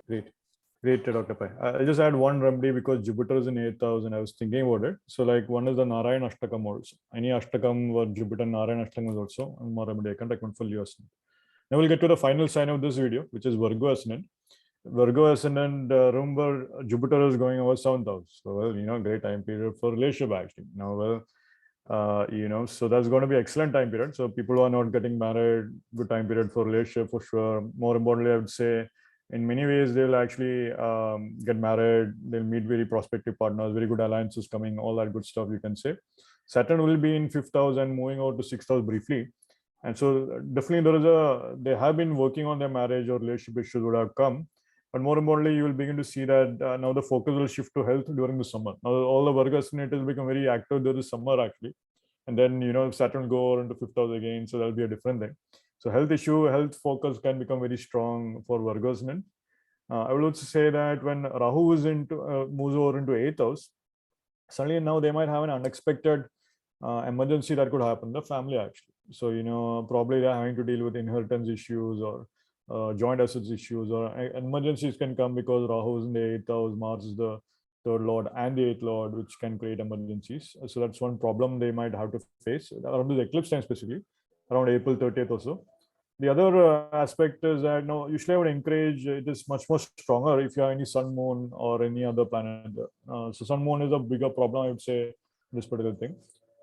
[SPEAKER 3] great, Dr. Pai. I just add one remedy because Jupiter is in 8th house and I was thinking about it. So like one is the Narayana Ashtakam also. Any Ashtakam where Jupiter Narayana Ashtakam is also one more remedy I can recommend for Leo Ascendant. Now we'll get to the final sign of this video, which is Virgo Ascendant. Virgo Ascendant, remember Jupiter is going over 7th house. So well, great time period for relationship actually. Now well, so that's going to be excellent time period. So people who are not getting married, good time period for relationship for sure. More importantly, I would say in many ways they'll actually get married. They'll meet very prospective partners, very good alliances coming, all that good stuff you can say. Saturn will be in 5th house and moving out to 6th house briefly. And so definitely they have been working on their marriage or relationship issues would have come. But more importantly, you will begin to see that now the focus will shift to health during the summer. Now all the Virgo ascendants will become very active during the summer actually. And then, Saturn will go over into 5th house again. So that'll be a different thing. So health focus can become very strong for Virgo ascendant. I will also say that when Rahu is moves over into 8th house, suddenly now they might have an unexpected emergency that could happen in the family actually. So, probably they're having to deal with inheritance issues or joint assets issues, or emergencies can come because Rahu is in the 8th house, Mars is the 3rd lord and the 8th lord, which can create emergencies. So that's one problem they might have to face around the eclipse time, specifically around April 30th or so. The other aspect is that usually I would encourage it is much more stronger if you have any sun, moon, or any other planet. So sun, moon is a bigger problem, I would say, this particular thing.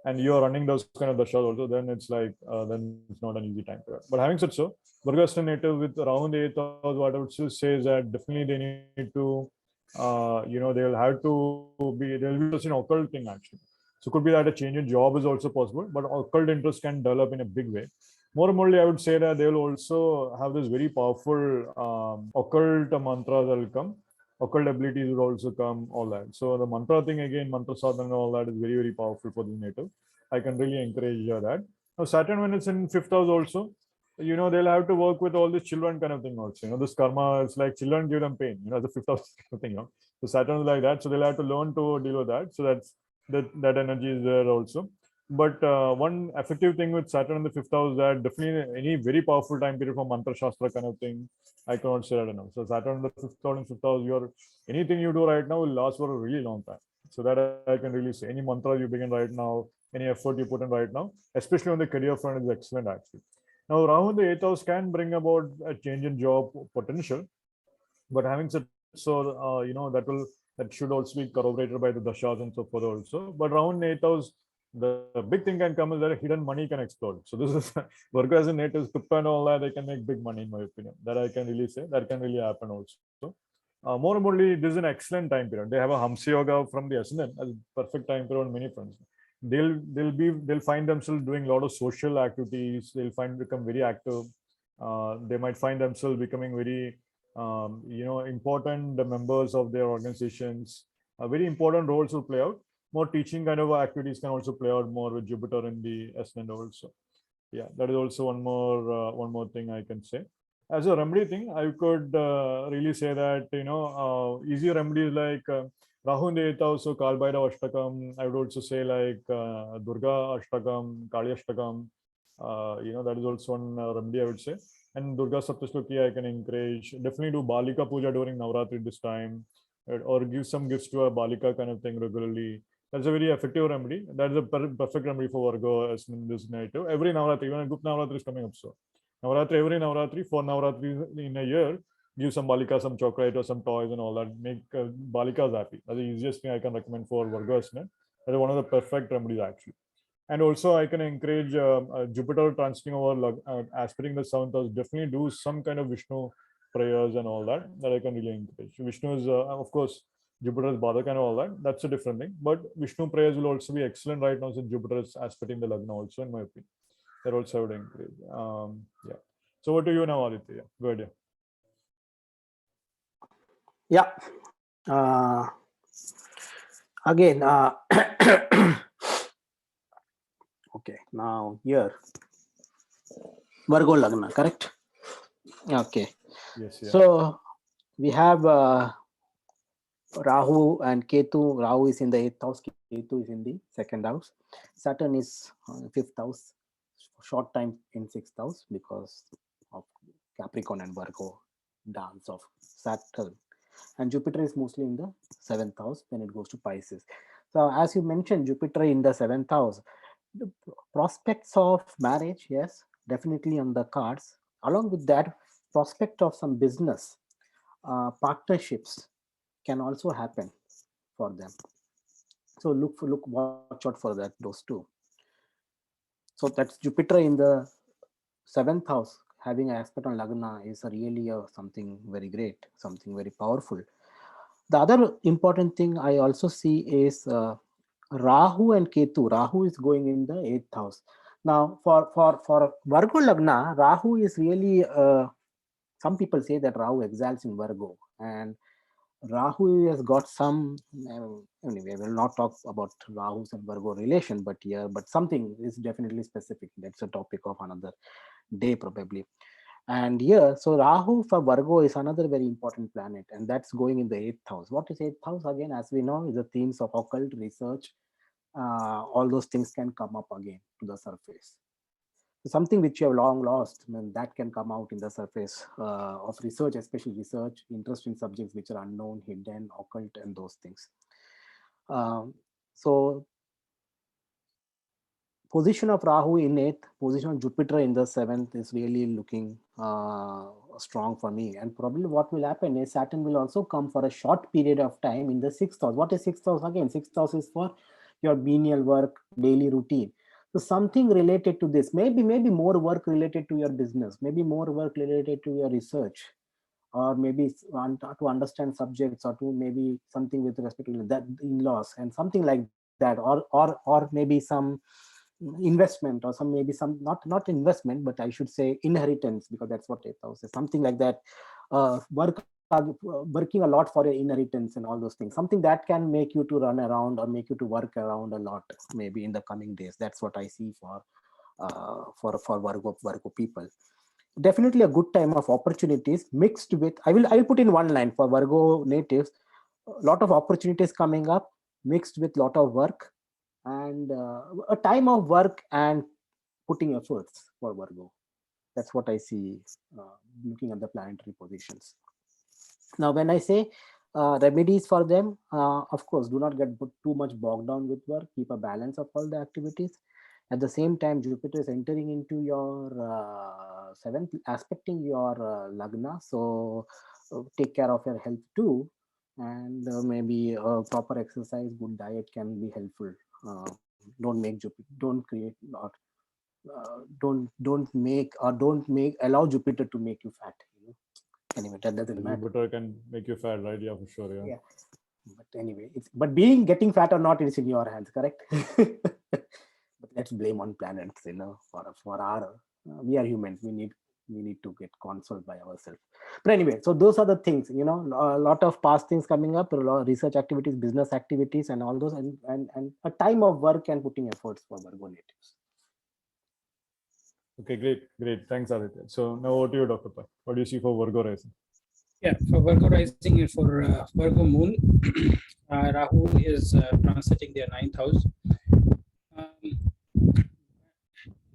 [SPEAKER 3] And you're running those kind of dashas also, then it's like, then it's not an easy time period. But having said so, Virgo ascendant native with around the 8th house, what I would still say is that definitely they need to, they'll have to be, they'll be interested in occult thing actually. So it could be that a change in job is also possible, but occult interest can develop in a big way. More importantly, I would say that they will also have this very powerful occult mantras that will come. Occult abilities will also come, all that. So the mantra thing again, mantra sadhana and all that is very, very powerful for the native. I can really encourage that. Now Saturn, when it's in 5th house also, they'll have to work with all the children kind of thing also. This karma, it's like children give them pain, the 5th house kind of thing. So Saturn is like that. So they'll have to learn to deal with that. So that energy is there also. But one effective thing with Saturn in the 5th house, that definitely any very powerful time period for mantra shastra kind of thing, I cannot say that enough. So Saturn in the 5th house, anything you do right now will last for a really long time. So that I can really say. Any mantra you begin right now, any effort you put in right now, especially on the career front, is excellent actually. Now Rahu in the 8th house can bring about a change in job potential, but having said so, that should also be corroborated by the dashas and so forth also. But Rahu in 8th house, the big thing can come is that hidden money can explode. So this is Virgo as a native, Tuppa and all that, they can make big money in my opinion. That I can really say, that can really happen also. More importantly, this is an excellent time period. They have a Hamsa Yoga from the Ascendant as perfect time period on many fronts. They'll find themselves doing a lot of social activities. They'll become very active. They might find themselves becoming very important members of their organizations. Very important roles will play out. More teaching kind of activities can also play out more with Jupiter in the Ascendant also. Yeah, that is also one more thing I can say. As a remedy thing, I could really say that easy remedies like Rahu in the 8th house, so Kalbhairava Ashtakam. I would also say like Durga Ashtakam, Kali Ashtakam. That is also one remedy I would say. And Durga Saptashloki I can encourage. Definitely do Balika Puja during Navratri this time, or give some gifts to a Balika kind of thing regularly. That's a very effective remedy. That's a perfect remedy for Virgo as in this native. Every Navratri, even a Gupta Navratri is coming up so. Every Navratri, 4 Navratri in a year, give some Balika some chocolate or some toys and all that. Make Balikas happy. That's the easiest thing I can recommend for Virgo ascendant. That is one of the perfect remedies actually. And also I can encourage Jupiter transiting over, aspiring the 7th house, definitely do some kind of Vishnu prayers and all that I can really encourage. Vishnu is, of course, Jupiter's Badak and all that. That's a different thing. But Vishnu prayers will also be excellent right now since Jupiter is aspecting the Lagna also, in my opinion. That also I would encourage. Yeah. So what do you now, Aditya? Go ahead. Yeah.
[SPEAKER 2] Yeah. Uh, again, okay, now here, Virgo Lagna, correct? Okay.
[SPEAKER 3] Yes, yeah.
[SPEAKER 2] So we have Rahu and Ketu. Rahu is in the 8th house, Ketu is in the 2nd house. Saturn is 5th house, short time in 6th house because of Capricorn and Virgo dance of Saturn. And Jupiter is mostly in the 7th house when it goes to Pisces. So as you mentioned, Jupiter in the 7th house, the prospects of marriage, yes, definitely on the cards. Along with that, prospect of some business partnerships can also happen for them. So watch out for that, those two. So that's Jupiter in the 7th house having an aspect on Lagna is really something very great, something very powerful. The other important thing I also see is Rahu and Ketu. Rahu is going in the 8th house. Now for Virgo Lagna, Rahu is really some people say that Rahu excels in Virgo, and Rahu has got some, anyway, we'll not talk about Rahu's and Virgo relation, but here, but something is definitely specific. That's a topic of another day probably. And here, so Rahu for Virgo is another very important planet, and that's going in the 8th house. What is 8th house? Again, as we know, is the themes of occult research. All those things can come up again to the surface. Something which you have long lost, I mean, that can come out in the surface of research, especially research, interest in subjects which are unknown, hidden, occult, and those things. So position of Rahu in 8th, position of Jupiter in the 7th is really looking strong for me. And probably what will happen is Saturn will also come for a short period of time in the 6th house. What is 6th house? Again, 6th house is for your menial work, daily routine. So something related to this, maybe more work related to your business, maybe more work related to your research, or maybe to understand subjects, or to maybe something with respect to that in-laws and something like that, or maybe some investment, or some maybe some not investment, but I should say inheritance, because that's what 8th house is, something like that. Working a lot for your inheritance and all those things, something that can make you to run around or make you to work around a lot maybe in the coming days. That's what I see for Virgo people. Definitely a good time of opportunities mixed with, I will put in one line for Virgo natives, a lot of opportunities coming up mixed with lot of work, and a time of work and putting efforts for Virgo. That's what I see looking at the planetary positions. Now, when I say remedies for them, of course, do not get too much bogged down with work. Keep a balance of all the activities. At the same time, Jupiter is entering into your 7th, aspecting your Lagna. So take care of your health too. And maybe proper exercise, good diet can be helpful. Don't make Jupiter, don't create, or don't allow Jupiter to make you fat. Anyway, that doesn't matter.
[SPEAKER 3] Jupiter can make you fat, right? Yeah, for sure. Yeah.
[SPEAKER 2] But anyway, getting fat or not is in your hands, correct? But let's blame on planets, for our we are humans. We need to get consoled by ourselves. But anyway, so those are the things, a lot of past things coming up, a lot of research activities, business activities, and all those, and a time of work and putting efforts for Virgo natives.
[SPEAKER 3] Okay, great. Thanks, Aditya. So now over to you, Dr. Pai. What do you see for Virgo rising?
[SPEAKER 4] Yeah, for Virgo rising and for Virgo moon, Rahu is transiting their 9th house.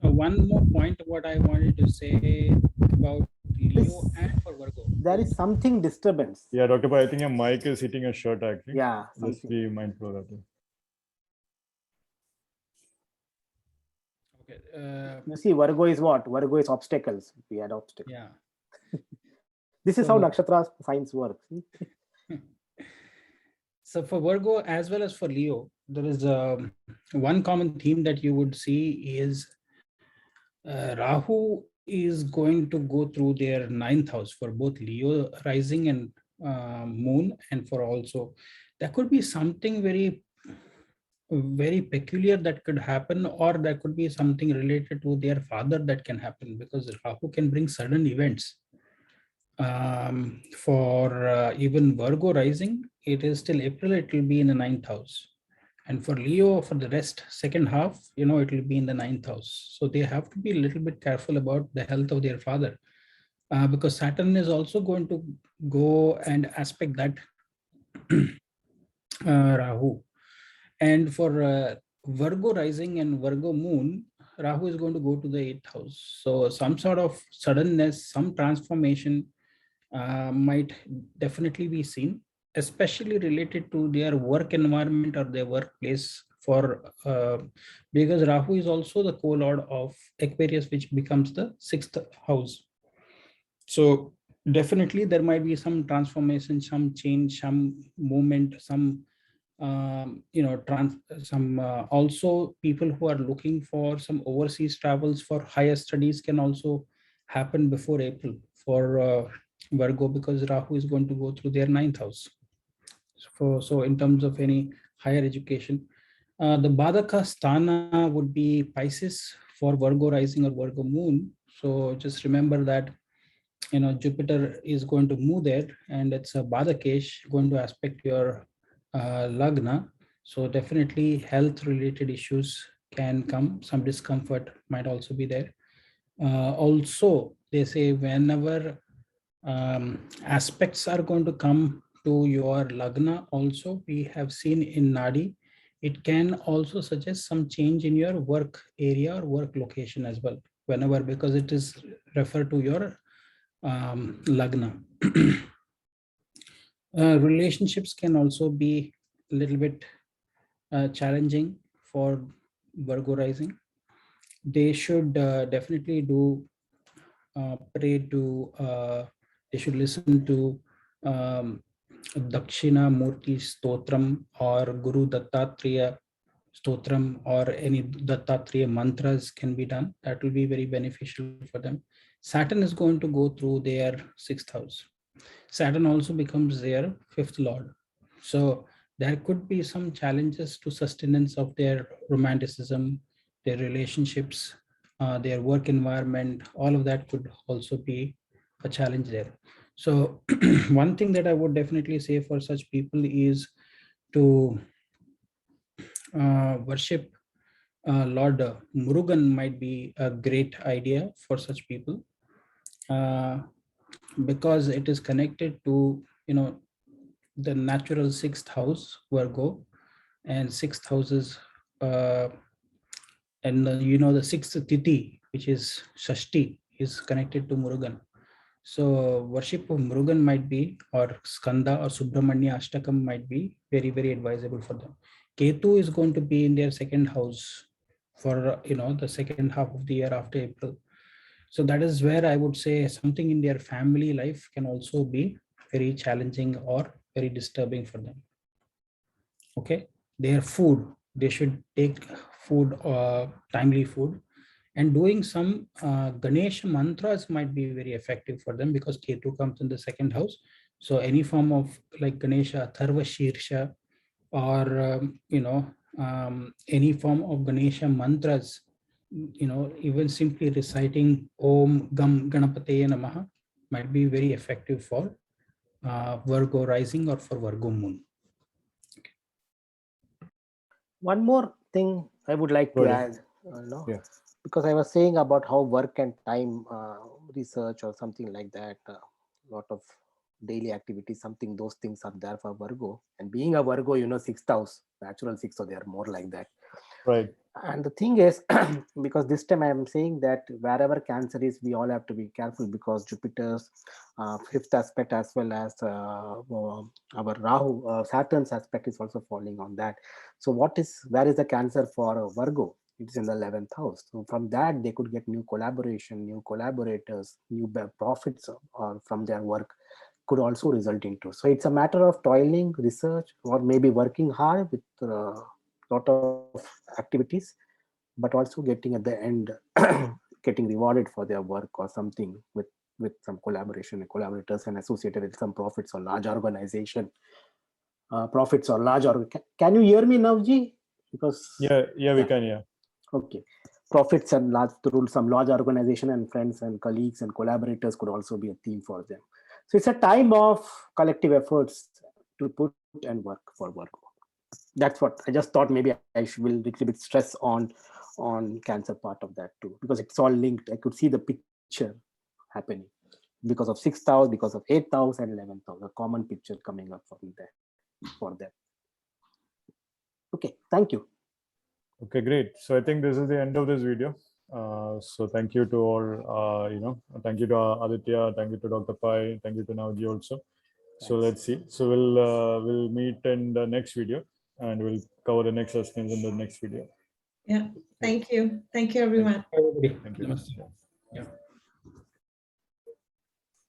[SPEAKER 4] One more point, what I wanted to say about Leo and for Virgo.
[SPEAKER 2] There is something disturbance.
[SPEAKER 3] Yeah, Dr. Pai, I think your mic is hitting your shirt actually.
[SPEAKER 2] Yeah,
[SPEAKER 3] just be mindful of that.
[SPEAKER 4] Okay.
[SPEAKER 2] You see, Virgo is what? Virgo is obstacles. We had obstacles.
[SPEAKER 4] Yeah.
[SPEAKER 2] This is how nakshatra science works.
[SPEAKER 4] So for Virgo as well as for Leo, there is one common theme that you would see is Rahu is going to go through their 9th house for both Leo rising and moon, and for also there could be something very peculiar that could happen, or there could be something related to their father that can happen, because Rahu can bring sudden events. For even Virgo rising, it is till April, it will be in the 9th house. And for Leo, for the rest, second half, it will be in the 9th house. So they have to be a little bit careful about the health of their father, because Saturn is also going to go and aspect that Rahu. And for Virgo rising and Virgo moon, Rahu is going to go to the 8th house. So some sort of suddenness, some transformation might definitely be seen, especially related to their work environment or their workplace. Because Rahu is also the co-lord of Aquarius, which becomes the 6th house. So definitely there might be some transformation, some change, some movement, some also people who are looking for some overseas travels for higher studies can also happen before April for Virgo, because Rahu is going to go through their 9th house. So in terms of any higher education, the Badaka Sthana would be Pisces for Virgo rising or Virgo moon. So just remember that Jupiter is going to move there, and it's a Badakesh going to aspect your Lagna. So definitely health related issues can come. Some discomfort might also be there. Also, they say whenever aspects are going to come to your Lagna, also we have seen in Nadi, it can also suggest some change in your work area or work location as well, whenever, because it is referred to your Lagna. Relationships can also be a little bit challenging for Virgo rising. They should definitely pray to, they should listen to Dakshina Murti Stotram or Guru Dattatreya Stotram, or any Dattatreya mantras can be done. That will be very beneficial for them. Saturn is going to go through their 6th house. Saturn also becomes their 5th lord. So there could be some challenges to sustenance of their romanticism, their relationships, their work environment. All of that could also be a challenge there. So one thing that I would definitely say for such people is to worship Lord Murugan. Might be a great idea for such people, because it is connected to the natural 6th house Virgo, and 6th houses and the 6th Tithi, which is Shashti, is connected to Murugan. So worship of Murugan might be, or Skanda or Subramanya Ashtakam might be very, very advisable for them. Ketu is going to be in their 2nd house for the second half of the year after April. So that is where I would say something in their family life can also be very challenging or very disturbing for them. Okay, their food, they should take food, timely food, and doing some Ganesh mantras might be very effective for them, because Ketu comes in the 2nd house. So any form of like Ganesha, Tharva Shirsha, or any form of Ganesha mantras, even simply reciting Om Gam Ganapataye Namaha might be very effective for Virgo rising or for Virgo moon.
[SPEAKER 2] One more thing I would like to add, because I was saying about how work and time research or something like that, a lot of daily activities, something, those things are there for Virgo. And being a Virgo, 6th house, natural 6th, so they are more like that.
[SPEAKER 3] Right.
[SPEAKER 2] And the thing is, because this time I am saying that wherever Cancer is, we all have to be careful, because Jupiter's 5th aspect, as well as our Rahu, Saturn's aspect is also falling on that. So where is the Cancer for Virgo? It is in the 11th house. So from that, they could get new collaboration, new collaborators, new profits from their work could also result into. So it's a matter of toiling, research, or maybe working hard with lot of activities, but also getting at the end getting rewarded for their work or something with some collaboration and collaborators, and associated with some profits or large organization profits or large can you hear me now, Ji? Because
[SPEAKER 3] we can.
[SPEAKER 2] Okay, profits and large through some large organization, and friends and colleagues and collaborators could also be a theme for them. So it's a time of collective efforts to put and work for Virgo. That's what I just thought. Maybe I will little bit stress on Cancer part of that too, because it's all linked. I could see the picture happening because of 6th house, because of 8th house and 11th house, a common picture coming up from there for them. Okay, thank you.
[SPEAKER 3] Okay, great. So I think this is the end of this video. So thank you to all, thank you to Aditya, thank you to Dr. Pai, thank you to Navji also. So let's see. So we'll meet in the next video and we'll cover the next ascendants in the next video.
[SPEAKER 1] Yeah, thank you. Thank you, everyone.
[SPEAKER 4] Everybody.
[SPEAKER 3] Thank you.
[SPEAKER 4] Namaste.
[SPEAKER 3] Yeah.
[SPEAKER 4] Yeah.